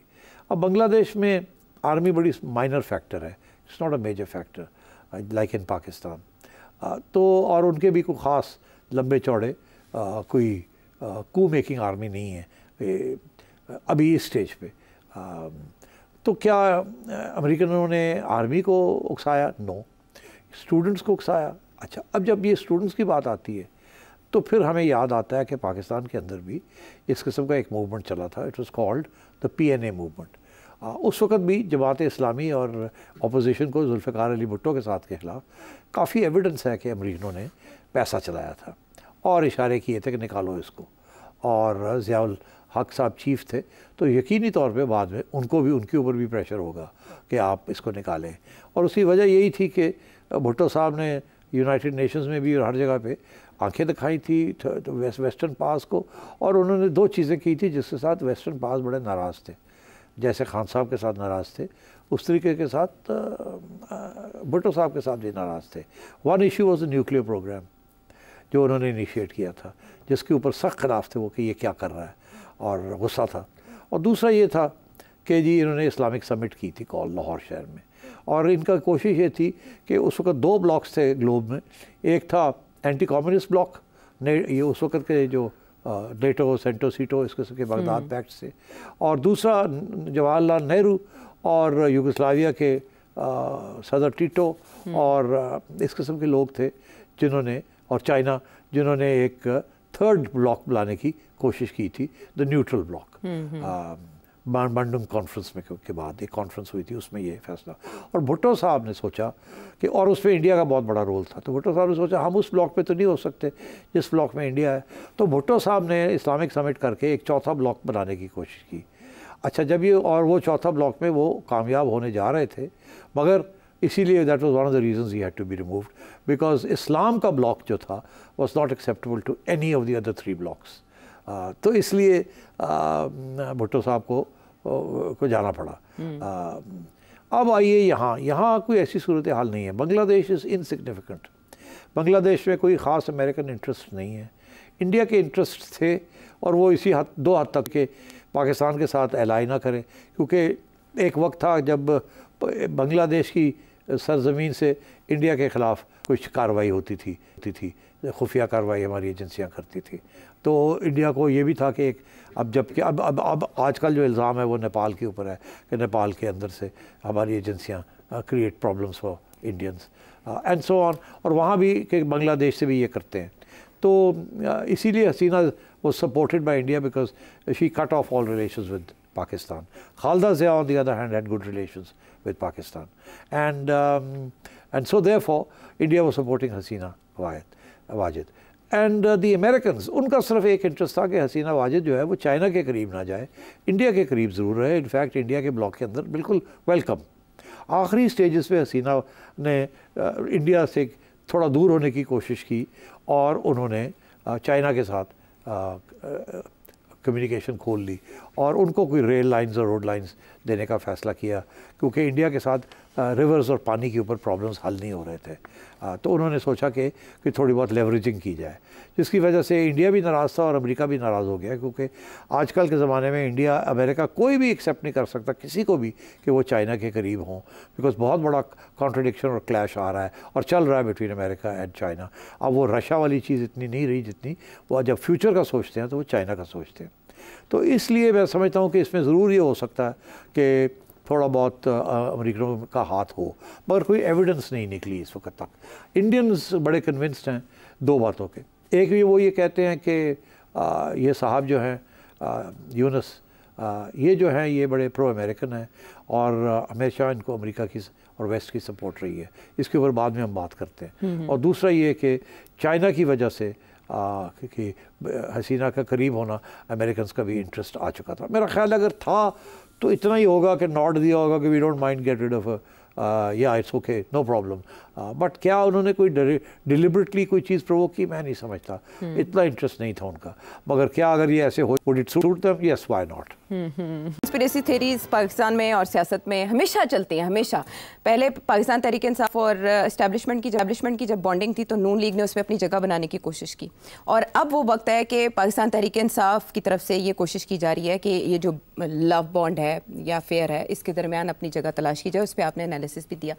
अब बांग्लादेश में आर्मी बड़ी माइनर फैक्टर है, it's not a major factor like in Pakistan. तो और उनके भी कोई ख़ास लंबे चौड़े कोई कू मेकिंग आर्मी नहीं है अभी इस स्टेज पे। तो क्या अमेरिकनों ने आर्मी को उकसाया? नो। स्टूडेंट्स को उकसाया? अच्छा, अब जब ये स्टूडेंट्स की बात आती है तो फिर हमें याद आता है कि पाकिस्तान के अंदर भी इस किस्म का एक मूवमेंट चला था, it was called the PNA movement. उस वक्त भी जमात इस्लामी और अपोजिशन को जुल्फ़िकार अली भुट्टो के साथ के खिलाफ काफ़ी एविडेंस है कि अमरीकनों ने पैसा चलाया था और इशारे किए थे कि निकालो इसको, और ज़ियाउल हक साहब चीफ थे, तो यकीनी तौर पे बाद में उनको भी उनके ऊपर भी प्रेशर होगा कि आप इसको निकालें। और उसकी वजह यही थी कि भुट्टो साहब ने यूनाइटेड नेशंस में भी और हर जगह पे आंखें दिखाई थी वेस्टर्न पास को, और उन्होंने दो चीज़ें की थी जिसके साथ वेस्टर्न पास बड़े नाराज़ थे। जैसे खान साहब के साथ नाराज़ थे उस तरीके के साथ भुट्टो साहब के साथ भी नाराज़ थे। One issue was the nuclear programme जो उन्होंने इनिशिएट किया था, जिसके ऊपर सख्त खिलाफ थे वो कि ये क्या कर रहा है, और गुस्सा था। और दूसरा ये था कि जी इन्होंने इस्लामिक समिट की थी कॉल लाहौर शहर में, और इनका कोशिश ये थी कि उस वक्त दो ब्लॉक्स थे ग्लोब में, एक था एंटी कम्युनिस्ट ब्लॉक, ये उस वक्त के जो नेटो सेंटो सीटो इस किस्म के बगदाद पैक्ट से, और दूसरा जवाहरलाल नेहरू और युगोस्लाविया के सदर टीटो और इस किस्म के लोग थे जिन्होंने, और चाइना, जिन्होंने एक थर्ड ब्लॉक बुलाने की कोशिश की थी, the neutral block. Bandung conference में के बाद एक कॉन्फ्रेंस हुई थी, उसमें ये फैसला। और भुट्टो साहब ने सोचा कि, और उसमें इंडिया का बहुत बड़ा रोल था, तो भुट्टो साहब ने सोचा हम उस ब्लॉक पे तो नहीं हो सकते जिस ब्लॉक में इंडिया है। तो भुट्टो साहब ने इस्लामिक समिट करके एक चौथा ब्लॉक बनाने की कोशिश की। अच्छा, जब ये और वो चौथा ब्लॉक में वो कामयाब होने जा रहे थे, मगर इसीलिए that was one of the reasons he had to be removed, because Islam का ब्लॉक जो था was not acceptable to any of the other 3 blocks. तो इसलिए भुट्टो साहब को जाना पड़ा। अब आइए यहाँ कोई ऐसी सूरत हाल नहीं है। Bangladesh is insignificant. बांग्लादेश में कोई ख़ास अमेरिकन इंटरेस्ट नहीं है। इंडिया के इंटरेस्ट थे और वो इसी दो हद तक के पाकिस्तान के साथ एलाई ना करें, क्योंकि एक वक्त था जब बांग्लादेश की सरजमीन से इंडिया के ख़िलाफ़ कुछ कार्रवाई होती थी, खुफिया कार्रवाई हमारी एजेंसियां करती थी। तो इंडिया को ये भी था कि अब जबकि अब आजकल जो इल्ज़ाम है वो नेपाल के ऊपर है कि नेपाल के अंदर से हमारी एजेंसियां create problems for Indians and so on, और वहाँ भी कि बांग्लादेश से भी ये करते हैं। तो इसीलिए हसीना was supported by India because she cut off all relations with Pakistan. Khalda Zia, on the other hand, had good relations with Pakistan, and so therefore India was supporting Hasina Wajid. And the Americans, उनका सिर्फ एक interest था कि हसीना वाजिद जो है वो China के करीब ना जाए, इंडिया के करीब ज़रूर रहे। इनफैक्ट इंडिया के ब्लॉक के अंदर बिल्कुल वेलकम। आखिरी स्टेजेस पे हसीना ने इंडिया से थोड़ा दूर होने की कोशिश की और उन्होंने चाइना के साथ कम्युनिकेशन खोल ली और उनको कोई रेल लाइंस और रोड लाइंस देने का फ़ैसला किया, क्योंकि इंडिया के साथ रिवर्स और पानी के ऊपर प्रॉब्लम्स हल नहीं हो रहे थे। तो उन्होंने सोचा कि थोड़ी बहुत लेवरेजिंग की जाए, जिसकी वजह से इंडिया भी नाराज़ था और अमेरिका भी नाराज़ हो गया, क्योंकि आजकल के ज़माने में इंडिया अमेरिका कोई भी एक्सेप्ट नहीं कर सकता किसी को भी कि वो चाइना के करीब हों, बिकॉज बहुत बड़ा कॉन्ट्रडिक्शन और क्लैश आ रहा है और चल रहा है बिटवीन अमेरिका एंड चाइना। अब वो रशिया वाली चीज़ इतनी नहीं रही जितनी वो जब फ्यूचर का सोचते हैं तो वो चाइना का सोचते हैं। तो इसलिए मैं समझता हूँ कि इसमें ज़रूर ये हो सकता है कि थोड़ा बहुत अमेरिकनों का हाथ हो, मगर कोई एविडेंस नहीं निकली इस वक्त तक। इंडियंस बड़े कन्विंस्ड हैं 2 बातों के। एक भी वो ये कहते हैं कि ये साहब जो हैं यूनस, ये जो हैं ये बड़े प्रो अमेरिकन हैं और हमेशा इनको अमेरिका की और वेस्ट की सपोर्ट रही है। इसके ऊपर बाद में हम बात करते हैं। और दूसरा ये कि चाइना की वजह से कि हसीना का करीब होना अमेरिकन का भी इंटरेस्ट आ चुका था। मेरा ख्याल अगर था तो इतना ही होगा कि नॉट दिया होगा कि we don't mind get rid of या it's okay no problem. But क्या उन्होंने कोई डिलिबरेटली कोई चीज़ प्रोवोक की, मैं नहीं समझता। इतना इंटरेस्ट नहीं था उनका। मगर क्या अगर ये ऐसे हो, would it suit them? Yes, why not. Conspiracy theories Pakistan में और सियासत में हमेशा चलती हैं, हमेशा। पहले पाकिस्तान तहरीक इंसाफ और एस्टैब्लिशमेंट की जब बॉन्डिंग थी तो नून लीग ने उसमें अपनी जगह बनाने की कोशिश की, और अब वो वक्त है कि पाकिस्तान तहरीक इंसाफ की तरफ से ये कोशिश की जा रही है कि ये जो लव बॉन्ड है या फेयर है, इसके दरमियान अपनी जगह तलाश की जाए। उस पर आपने एनालिसिस भी दिया।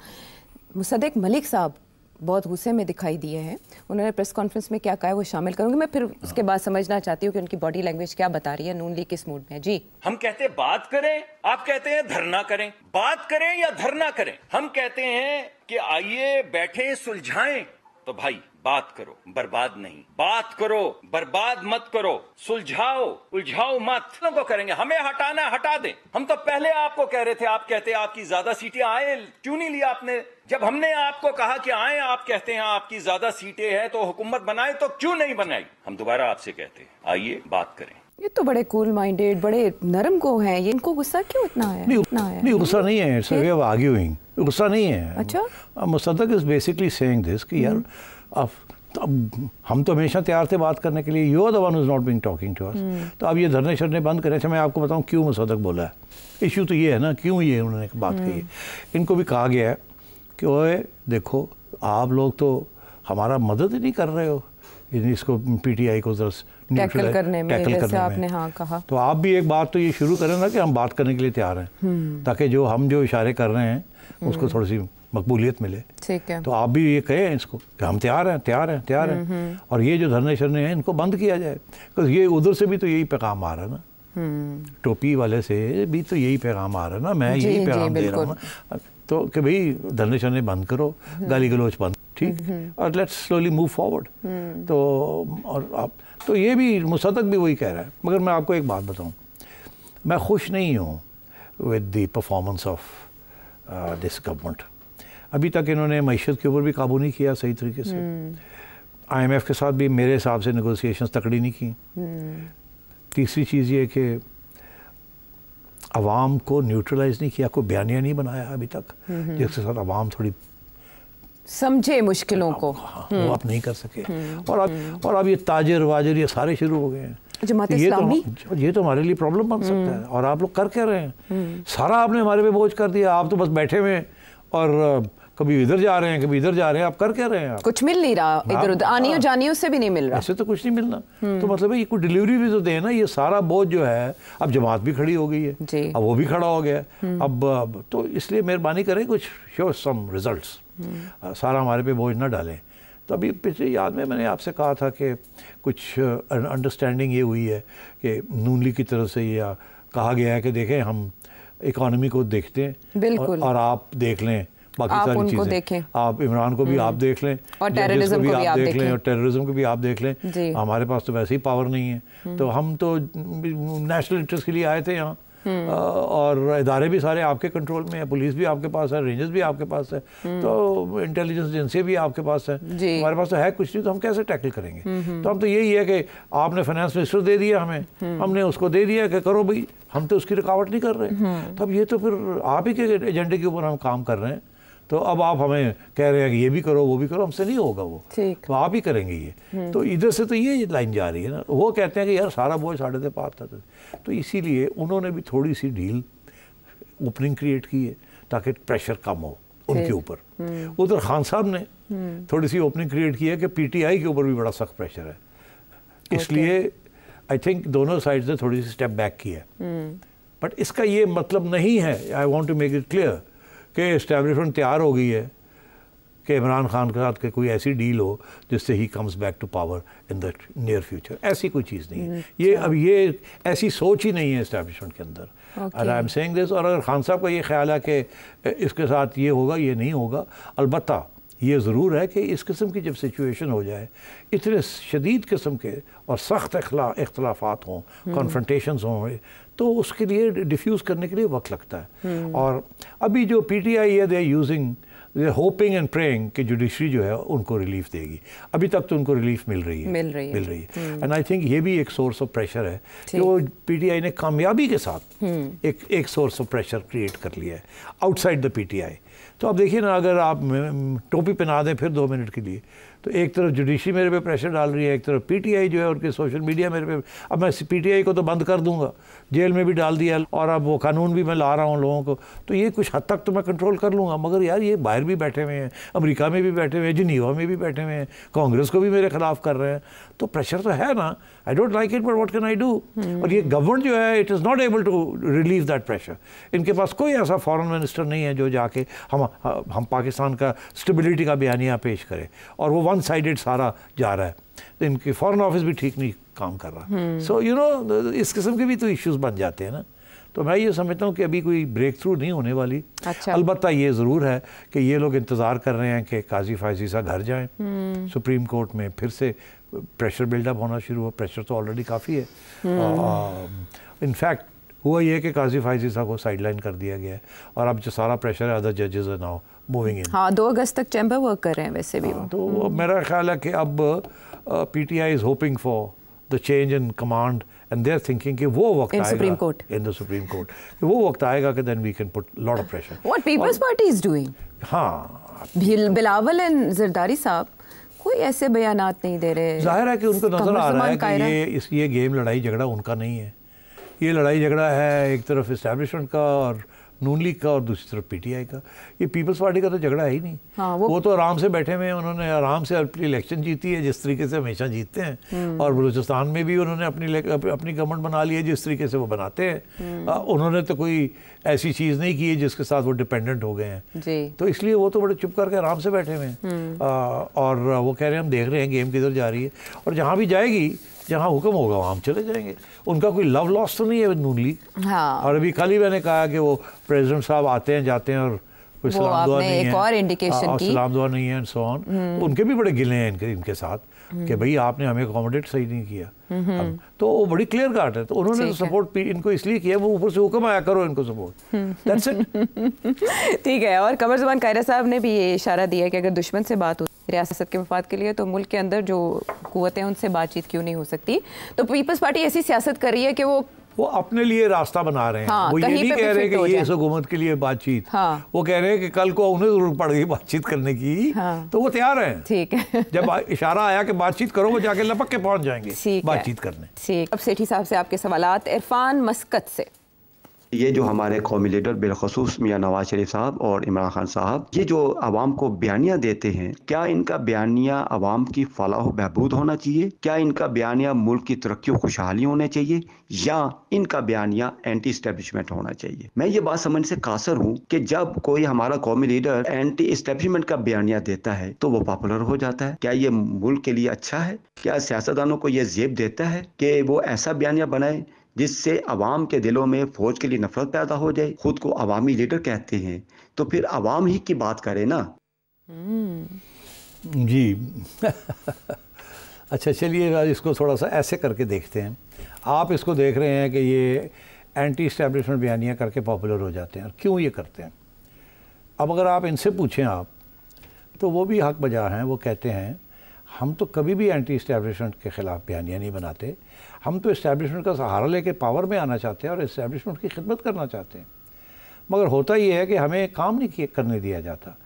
मुसद्दिक मलिक साहब बहुत गुस्से में दिखाई दिए हैं। उन्होंने प्रेस कॉन्फ्रेंस में क्या कहा है वो शामिल करूंगी मैं, फिर उसके बाद समझना चाहती हूँ कि उनकी बॉडी लैंग्वेज क्या बता रही है, नून लीग किस मूड में है। जी, हम कहते हैं बात करें, आप कहते हैं धरना करें। बात करें या धरना करें? हम कहते हैं कि आइए बैठे सुलझाएं। तो भाई बात करो, बर्बाद नहीं। बात करो, बर्बाद मत करो। सुलझाओ, उलझाओ मत। को करेंगे, हमें हटाना हटा दें। हम तो पहले आपको कह रहे थे, आप कहते हैं आपकी ज्यादा सीटें आए, क्यों नहीं लिया आपने? जब हमने आपको कहा कि आए, आप कहते हैं आपकी ज्यादा सीटें हैं तो हुकूमत बनाए, तो क्यों नहीं बनाई? हम दोबारा आपसे कहते हैं आइए बात करें। ये तो बड़े कूल माइंडेड, बड़े नरम को हैं, ये इनको गुस्सा क्यों इतना है? नहीं, गुस्सा नहीं है, it's a way of arguing. गुस्सा नहीं है। अच्छा, मुसद्दक इज बेसिकली सेइंग दिस कि यार अब हम तो हमेशा तैयार थे बात करने के लिए। You are the one who is not being talking to us. तो अब ये धरने शरने बंद करें। अच्छा, मैं आपको बताऊं क्यों मुसद्दक बोला है। इशू तो ये है ना, क्यों ये उन्होंने बात कही है। इनको भी कहा गया है कि ओए देखो, आप लोग तो हमारा मदद ही नहीं कर रहे हो इसको पीटीआई को टैकल करने में, जैसे आपने हाँ कहा। तो आप भी एक बात तो ये शुरू करें ना कि हम बात करने के लिए तैयार हैं, ताकि हम जो इशारे कर रहे हैं उसको थोड़ी सी मकबूलियत मिले। ठीक है। तो आप भी ये कहें इसको कि हम तैयार हैं, तैयार हैं, तैयार हैं। और ये जो धरने शरने हैं इनको बंद किया जाए, क्योंकि ये उधर से भी तो यही पैगाम आ रहा है ना, टोपी वाले से भी तो यही पैगाम आ रहा है ना, मैं यही पैगाम दे रहा हूँ ना, तो कि भाई धरने शरने बंद करो, गाली गलोच बंद, ठीक, और लेट्स स्लोली मूव फॉरवर्ड। तो और आप तो ये भी मुसद्दक भी वही कह रहा है। मगर मैं आपको एक बात बताऊँ, मैं खुश नहीं हूँ with the performance of this government. अभी तक इन्होंने मईशत के ऊपर भी काबू नहीं किया सही तरीके से। IMF के साथ भी मेरे हिसाब से नेगोशिएशंस तकड़ी नहीं की। तीसरी चीज़ ये कि अवाम को न्यूट्रलाइज नहीं किया, कोई बयानिया नहीं बनाया अभी तक जिसके साथ अवाम थोड़ी समझे मुश्किलों को। वो आप नहीं कर सके। और अब ये ताजर वाजर ये सारे शुरू हो गए हैं। ये तो हमारे लिए प्रॉब्लम बन सकता है। और आप लोग कर क्या रहे हैं? सारा आपने हमारे पे बोझ कर दिया। आप तो बस बैठे हुए हैं और कभी इधर जा रहे हैं, कभी इधर जा रहे हैं। आप कर क्या रहे हैं? कुछ मिल नहीं रहा इधर उधर, आनियों जानियों से भी नहीं मिल रहा। ऐसे तो कुछ नहीं मिलना। तो मतलब है ये कोई डिलीवरी भी तो दे ना। ये सारा बोझ जो है, अब जमात भी खड़ी हो गई है, अब वो भी खड़ा हो गया। अब तो इसलिए मेहरबानी करें कुछ शो सम रिजल्ट्स, सारा हमारे पे बोझ ना डालें। तो अभी पिछले याद में मैंने आपसे कहा था कि कुछ अंडरस्टैंडिंग ये हुई है कि नून लीग की तरफ से ये कहा गया है कि देखें हम इकॉनमी को देखते हैं और आप देख लें बाकी आप सारी चीजें देखें। आप इमरान को भी आप देख लें और टेररिज्म को भी आप देख लें और टेररिज्म को भी आप देख लें। हमारे पास तो वैसे ही पावर नहीं है। तो हम तो नेशनल इंटरेस्ट के लिए आए थे यहाँ। और इदारे भी सारे आपके कंट्रोल में है, पुलिस भी आपके पास है, रेंजर्स भी आपके पास है, तो इंटेलिजेंस एजेंसी भी आपके पास है। हमारे पास तो है कुछ नहीं, तो हम कैसे टैकल करेंगे? तो हम तो यही है कि आपने फाइनेंस मिनिस्टर दे दिया हमें, हमने उसको दे दिया कि करो भाई, हम तो उसकी रुकावट नहीं कर रहे। तो अब ये तो फिर आप ही के एजेंडे के ऊपर हम काम कर रहे हैं। तो अब आप हमें कह रहे हैं कि ये भी करो वो भी करो, हमसे नहीं होगा वो, तो आप ही करेंगे ये। तो इधर से तो ये लाइन जा रही है ना। वो कहते हैं कि यार सारा बोझ साढ़े से पार था। तो इसीलिए उन्होंने भी थोड़ी सी डील ओपनिंग क्रिएट की है ताकि प्रेशर कम हो उनके ऊपर। उधर खान साहब ने थोड़ी सी ओपनिंग क्रिएट की है कि PTI के ऊपर भी बड़ा सख्त प्रेशर है। इसलिए आई थिंक दोनों साइड ने थोड़ी सी स्टेप बैक की है। बट इसका ये मतलब नहीं है, I want to make it clear, कि इस्टेब्लिशमेंट तैयार हो गई है कि इमरान खान के साथ के कोई ऐसी डील हो जिससे he comes back to power in the near future. ऐसी कोई चीज़ नहीं है। ये अब ये ऐसी सोच ही नहीं है इस्टेब्लिशमेंट के अंदर। और आई एम सेइंग दिस। और अगर खान साहब का ये ख्याल है कि इसके साथ ये होगा ये नहीं होगा, अलबत्ता ये ज़रूर है कि इस किस्म की जब सिचुएशन हो जाए, इतने शदीद किस्म के और सख्त इख्तलाफात हों, कॉन्फ्रंटेशंस हों, तो उसके लिए डिफ्यूज़ करने के लिए वक्त लगता है। और अभी जो PTI है they using hoping and praying कि जुडिशरी जो है उनको रिलीफ देगी। अभी तक तो उनको रिलीफ मिल रही है। एंड आई थिंक ये भी एक सोर्स ऑफ प्रेशर है कि वो PTI ने कामयाबी के साथ एक सोर्स ऑफ प्रेशर क्रिएट कर लिया है आउटसाइड द PTI। तो अब देखिए ना, अगर आप टोपी पहना दें फिर 2 मिनट के लिए, तो एक तरफ जुडिशरी मेरे पे प्रेशर डाल रही है, एक तरफ PTI जो है उनके सोशल मीडिया मेरे पे। अब मैं PTI को तो बंद कर दूंगा, जेल में भी डाल दिया, और अब वो कानून भी मैं ला रहा हूँ लोगों को, तो ये कुछ हद तक तो मैं कंट्रोल कर लूँगा। मगर यार ये बाहर भी बैठे हुए हैं, अमेरिका में भी बैठे हुए हैं, जिनीवा में भी बैठे हुए हैं, कांग्रेस को भी मेरे खिलाफ कर रहे हैं, तो प्रेशर तो है ना। I don't like it but what can I do. और ये गवर्नमेंट जो है it is not able to relieve that pressure. इनके पास कोई ऐसा फॉरेन मिनिस्टर नहीं है जो जाके हम पाकिस्तान का स्टेबिलिटी का बयानिया पेश करे, और वो वन साइडेड सारा जा रहा है। तो इनके फॉरेन ऑफिस भी ठीक नहीं काम कर रहा। सो यू नो इस किस्म के भी तो इश्यूज बन जाते हैं ना। तो मैं ये समझता हूँ कि अभी कोई ब्रेक थ्रू नहीं होने वाली। अलबत्ता ये ज़रूर है कि ये लोग इंतज़ार कर रहे हैं कि काजी फायजीसा घर जाएं सुप्रीम कोर्ट में, फिर से प्रेशर बिल्डअप होना शुरू हो। प्रेशर तो ऑलरेडी काफ़ी है। इनफैक्ट हुआ ये कि काजी फायजीसा को साइडलाइन कर दिया गया है, और अब जो सारा प्रेशर है अदर जजेस है नाउ मूविंग इन। हाँ, 2 अगस्त तक चैम्बर वर्क कर रहे हैं वैसे भी। तो मेरा ख्याल है कि अब PTI is hoping for the change in command and they are thinking कि वो वक्त आएगा इन द सुप्रीम कोर्ट, वो वक्त आएगा कि then we can put lot of pressure. What Peoples Party is doing? हाँ, बिलावल एंड जरदारी साहब कोई ऐसे बयानात नहीं दे रहे। जाहिर है कि उनको नजर आ रहा है कि ये गेम लड़ाई झगड़ा उनका नहीं है। ये लड़ाई झगड़ा है एक तरफ इस्टेब्लिशमेंट का और नून लीग का, और दूसरी तरफ PTI का। ये पीपल्स पार्टी का तो झगड़ा है ही नहीं। हाँ, वो तो आराम से बैठे हुए हैं, उन्होंने आराम से अपनी इलेक्शन जीती है जिस तरीके से हमेशा जीतते हैं। और बलूचिस्तान में भी उन्होंने अपनी गवर्नमेंट बना ली है जिस तरीके से वो बनाते हैं। उन्होंने तो कोई ऐसी चीज़ नहीं की है जिसके साथ वो डिपेंडेंट हो गए हैं। तो इसलिए वो तो बड़े चुप करके आराम से बैठे हुए हैं। और वो कह रहे हैं हम देख रहे हैं गेम किधर जा रही है, और जहाँ भी जाएगी, जहाँ हुक्म होगा वहाँ हम चले जाएंगे। उनका कोई लव लॉस तो नहीं है नून लीग। हाँ। और अभी कल ही मैंने कहा कि वो प्रेसिडेंट साहब आते हैं जाते हैं और कोई सलाम दुआ नहीं है, एक और इंडिकेशन की सलाम दुआ नहीं है एंड सो ऑन। उनके भी बड़े गिले हैं इनके साथ। कि भाई आपने हमें अकोमोडेट सही नहीं किया। तो वो बड़ी क्लियर काट है। तो उन्होंने सपोर्ट इनको इसलिए किया, वो ऊपर से हुक्म आया करो इनको सपोर्ट, दैट्स इट। ठीक है। और कमर ज़ुबान कायरा साहब ने भी ये इशारा दिया कि अगर दुश्मन से बात हो रियासत के मफाद के लिए, तो मुल्क के अंदर जो कुव्वतें हैं उनसे बातचीत क्यों नहीं हो सकती। तो पीपल्स पार्टी ऐसी सियासत कर रही है कि वो अपने लिए रास्ता बना रहे हैं। हाँ, वो ये नहीं कह रहे कि ये इस हुकूमत के लिए बातचीत, हाँ, वो कह रहे हैं कि कल को उन्हें जरूरत पड़ गई बातचीत करने की, हाँ, तो वो तैयार हैं। ठीक है। जब इशारा आया कि बातचीत करो, वो जाके लपक के पहुंच जाएंगे बातचीत करने। ठीक। अब सेठी साहब से आपके सवालात। इरफान मस्कत से, ये जो हमारे कौमी लीडर बिलखसूस मियाँ नवाज शरीफ साहब और इमरान खान साहब, ये जो आवाम को बयानिया देते हैं, क्या इनका बयानिया आवाम की फलाह बहबूद होना चाहिए? क्या इनका बयानिया मुल्क की तरक्की और खुशहाली होना चाहिए, या इनका बयानिया एंटी इस्टेब्लिशमेंट होना चाहिए? मैं ये बात समझने से कासर हूँ कि जब कोई हमारा कौमी लीडर एंटी इस्टेब्लिशमेंट का बयानिया देता है तो वो पॉपुलर हो जाता है। क्या ये मुल्क के लिए अच्छा है? क्या सियासतदानों को ये ज़ेब देता है कि वो ऐसा बयानिया बनाए जिससे अवाम के दिलों में फौज के लिए नफरत पैदा हो जाए? खुद को अवामी लीडर कहते हैं, तो फिर अवाम ही की बात करे ना। जी अच्छा, चलिए इसको थोड़ा सा ऐसे करके देखते हैं। आप इसको देख रहे हैं कि ये एंटी इस्टेब्लिशमेंट बयानियाँ करके पॉपुलर हो जाते हैं, और क्यों ये करते हैं? अब अगर आप इनसे पूछें आप, तो वो भी हक बजा हैं। वो कहते हैं हम तो कभी भी एंटी इस्टेब्लिशमेंट के ख़िलाफ़ बयानियाँ नहीं बनाते, हम तो इस्टेब्लिशमेंट का सहारा लेके पावर में आना चाहते हैं और इस्टेब्लिशमेंट की खिदमत करना चाहते हैं। मगर होता ये है कि हमें काम नहीं करने दिया जाता,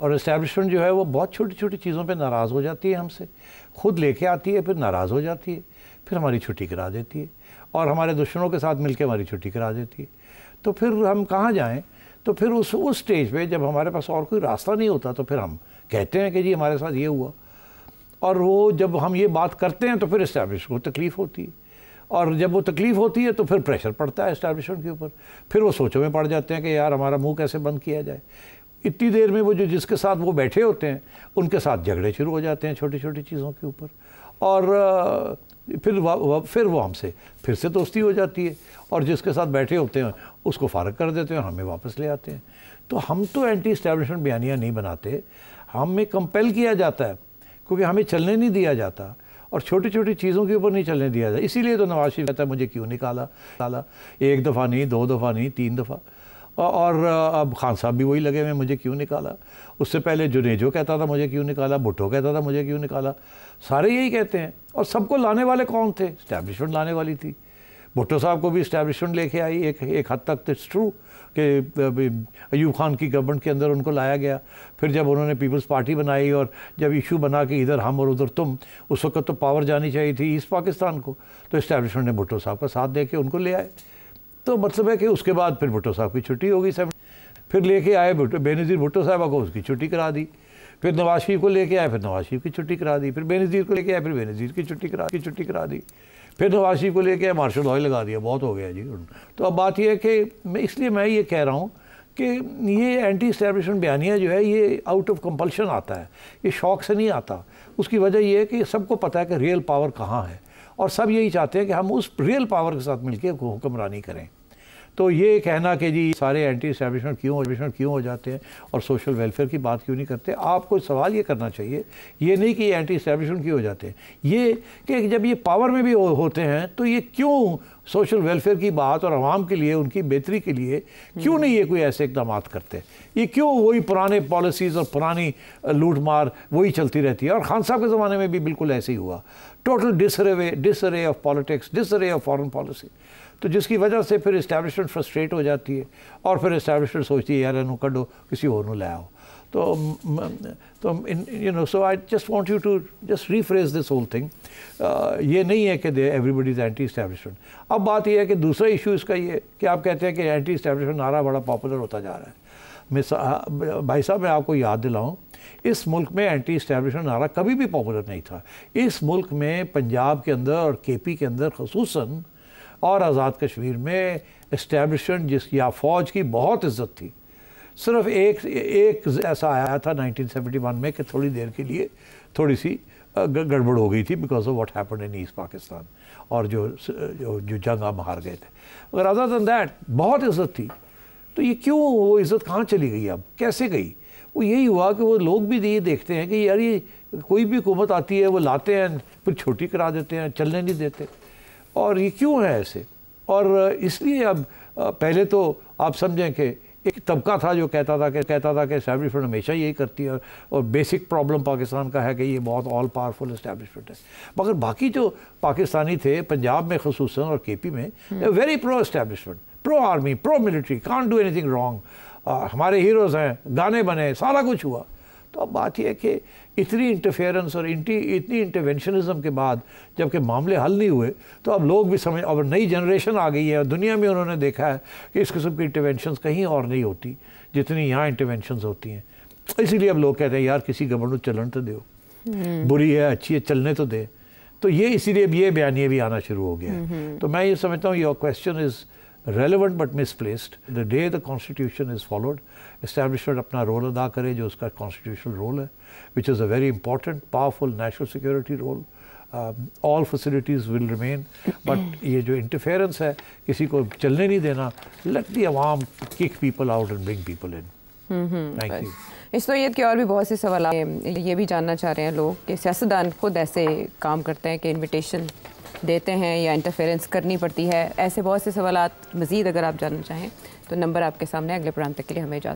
और इस्टेब्लिशमेंट जो है वो बहुत छोटी छोटी चीज़ों पे नाराज़ हो जाती है हमसे, खुद लेके आती है, फिर नाराज़ हो जाती है, फिर हमारी छुट्टी करा देती है, और हमारे दुश्मनों के साथ मिलकर हमारी छुट्टी करा देती है। तो फिर हम कहाँ जाएँ? तो फिर उस स्टेज पे जब हमारे पास और कोई रास्ता नहीं होता, तो फिर हम कहते हैं कि जी हमारे साथ ये हुआ। और वो जब हम ये बात करते हैं तो फिर इस्टेब्लिशमेंट को तकलीफ़ होती है, और जब वो तकलीफ़ होती है तो फिर प्रेशर पड़ता है इस्टेब्लिशमेंट के ऊपर। फिर वो सोचों में पड़ जाते हैं कि यार हमारा मुंह कैसे बंद किया जाए। इतनी देर में वो जो जिसके साथ वो बैठे होते हैं उनके साथ झगड़े शुरू हो जाते हैं छोटी छोटी चीज़ों के ऊपर, और फिर वो हमसे फिर से दोस्ती हो जाती है, और जिसके साथ बैठे होते हैं उसको फारग कर देते हैं, हमें वापस ले आते हैं। तो हम तो एंटी इस्टेब्लिशमेंट बयानियाँ नहीं बनाते, हमें कंपेल किया जाता है, क्योंकि हमें चलने नहीं दिया जाता, और छोटी छोटी चीज़ों के ऊपर नहीं चलने दिया जाता। इसीलिए तो नवाज शरीफ कहता है मुझे क्यों निकाला, एक दफ़ा नहीं, 2 दफ़ा नहीं, 3 दफ़ा। और अब खान साहब भी वही लगे हुए मुझे क्यों निकाला। उससे पहले जुनेजो कहता था मुझे क्यों निकाला, भुट्टो कहता था मुझे क्यों निकाला, सारे यही कहते हैं। और सबको लाने वाले कौन थे? इस्टेब्लिशमेंट लाने वाली थी। भुट्टो साहब को भी इस्टेब्लिशमेंट लेके आई एक हद तक, इट्स ट्रू कि अयूब खान की गवर्नमेंट के अंदर उनको लाया गया। फिर जब उन्होंने पीपल्स पार्टी बनाई और जब इशू बना कि इधर हम और उधर तुम, उस वक्त तो पावर जानी चाहिए थी ईस्ट पाकिस्तान को, तो इस्टेब्लिशमेंट ने भुट्टो साहब का साथ दे के उनको ले आए। तो मतलब है कि उसके बाद फिर भुट्टो साहब की छुट्टी हो गई सब, फिर लेके आए बेनज़ीर भुट्टो साहबा को, उसकी छुट्टी करा दी। फिर नवाज शरीफ को लेके आए, फिर नवाज शरीफ की छुट्टी करा दी। फिर बेनज़ीर को लेके आए, फिर बेनज़ीर की छुट्टी करा दी। फिर नवाज शरीफ को लेके आए, मार्शल लॉ लगा दिया, बहुत हो गया जी। तो अब बात यह है कि इसलिए मैं ये कह रहा हूँ कि ये एंटी इस्टेब्लिशमेंट बयानिया जो है ये आउट ऑफ कंपल्शन आता है, ये शौक़ से नहीं आता। उसकी वजह ये है कि सबको पता है कि रियल पावर कहाँ है, और सब यही चाहते हैं कि हम उस रियल पावर के साथ मिलकर हुक्मरानी करें। तो ये कहना कि जी सारे एंटी इस्टेब्लिशमेंट क्यों हो जाते हैं और सोशल वेलफेयर की बात क्यों नहीं करते, आपको सवाल ये करना चाहिए, ये नहीं कि एंटी इस्टेब्लिशमेंट क्यों हो जाते हैं, ये कि जब ये पावर में भी होते हैं तो ये क्यों सोशल वेलफेयर की बात और आवाम के लिए, उनकी बेहतरी के लिए क्यों नहीं ये कोई ऐसे इकदाम करते? ये क्यों वही पुराने पॉलिसीज़ और पुरानी लूट मार वही चलती रहती है? और खान साहब के ज़माने में भी बिल्कुल ऐसे ही हुआ, total disarray of politics, disarray of foreign policy. तो जिसकी वजह से फिर इस्टेब्लिशमेंट फ्रस्ट्रेट हो जाती है, और फिर इस्टेब्लिशमेंट सोचती है यार इन्हों कढ़ो, किसी और ले आओ। तो you know, so I just want you to just rephrase this whole thing. ये नहीं है कि एवरीबडी इज़ एंटी इस्टेब्लिशमेंट। अब बात यह है कि दूसरा इशू इसका ये कि आप कहते हैं कि एंटी इस्टेब्लिशमेंट नारा बड़ा पॉपुलर होता जा रहा है। भाई साहब मैं आपको याद दिलाऊँ, इस मुल्क में एंटी इस्टेब्लिशमेंट नारा कभी भी पॉपुलर नहीं था। इस मुल्क में पंजाब के अंदर और KP के अंदर ख़ुसूसन और आज़ाद कश्मीर में इस्टेब्लिशमेंट या फ़ौज की बहुत इज़्ज़त थी। सिर्फ एक ऐसा आया था 1971 में कि थोड़ी देर के लिए थोड़ी सी गड़बड़ हो गई थी because of what happened in east Pakistan, और जो जंग हम हार गए थे। अगर अदर दैन दैट बहुत इज़्ज़त थी। तो ये क्यों, वो इज़्ज़त कहाँ चली गई, अब कैसे गई? वो यही हुआ कि वो लोग भी ये देखते हैं कि यार ये कोई भी हुकूमत आती है वो लाते हैं फिर छोटी करा देते हैं, चलने नहीं देते, और ये क्यों है ऐसे। और इसलिए अब पहले तो आप समझें कि एक तबका था जो कहता था कि एस्टैब्लिशमेंट हमेशा यही करती है, और बेसिक प्रॉब्लम पाकिस्तान का है कि ये बहुत ऑल पावरफुल एस्टैब्लिशमेंट है। मगर बाकी जो पाकिस्तानी थे पंजाब में ख़ुसूसन और केपी में, very pro establishment, pro army, pro military, can't do anything wrong, हमारे हीरोज़ हैं, गाने बने, सारा कुछ हुआ। तो अब बात यह है कि इतनी इंटरफेरेंस और इतनी इंटरवेंशनिज्म के बाद जबकि मामले हल नहीं हुए, तो अब लोग भी समझ, अब नई जनरेशन आ गई है, दुनिया में उन्होंने देखा है कि इस किस्म की इंटरवेंशंस कहीं और नहीं होती जितनी यहाँ इंटरवेंशंस होती हैं। इसीलिए अब लोग कहते हैं यार किसी गवर्नमेंट को चलन तो दो, बुरी है अच्छी है चलने तो दे। तो ये इसीलिए ये बयानिए भी आना शुरू हो गया है। तो मैं ये समझता हूँ your question is relevant but misplaced. The day the constitution is followed, establishment अपना रोल अदा करे जो उसका constitutional role है, which is a very important, powerful national security role. All facilities will remain, but ये जो interference है किसी को चलने नहीं देना, let the awam kick people out and bring people in. Thank you. इस नोयत के और भी बहुत से सवाल ये भी जानना चाह रहे हैं लोग कि सियासतदान खुद ऐसे काम करते हैं कि इन्विटेशन देते हैं या इंटरफेरेंस करनी पड़ती है। ऐसे बहुत से सवालात मज़ीद अगर आप जानना चाहें तो नंबर आपके सामने, अगले प्रोग्राम तक के लिए हमें इजाज़त।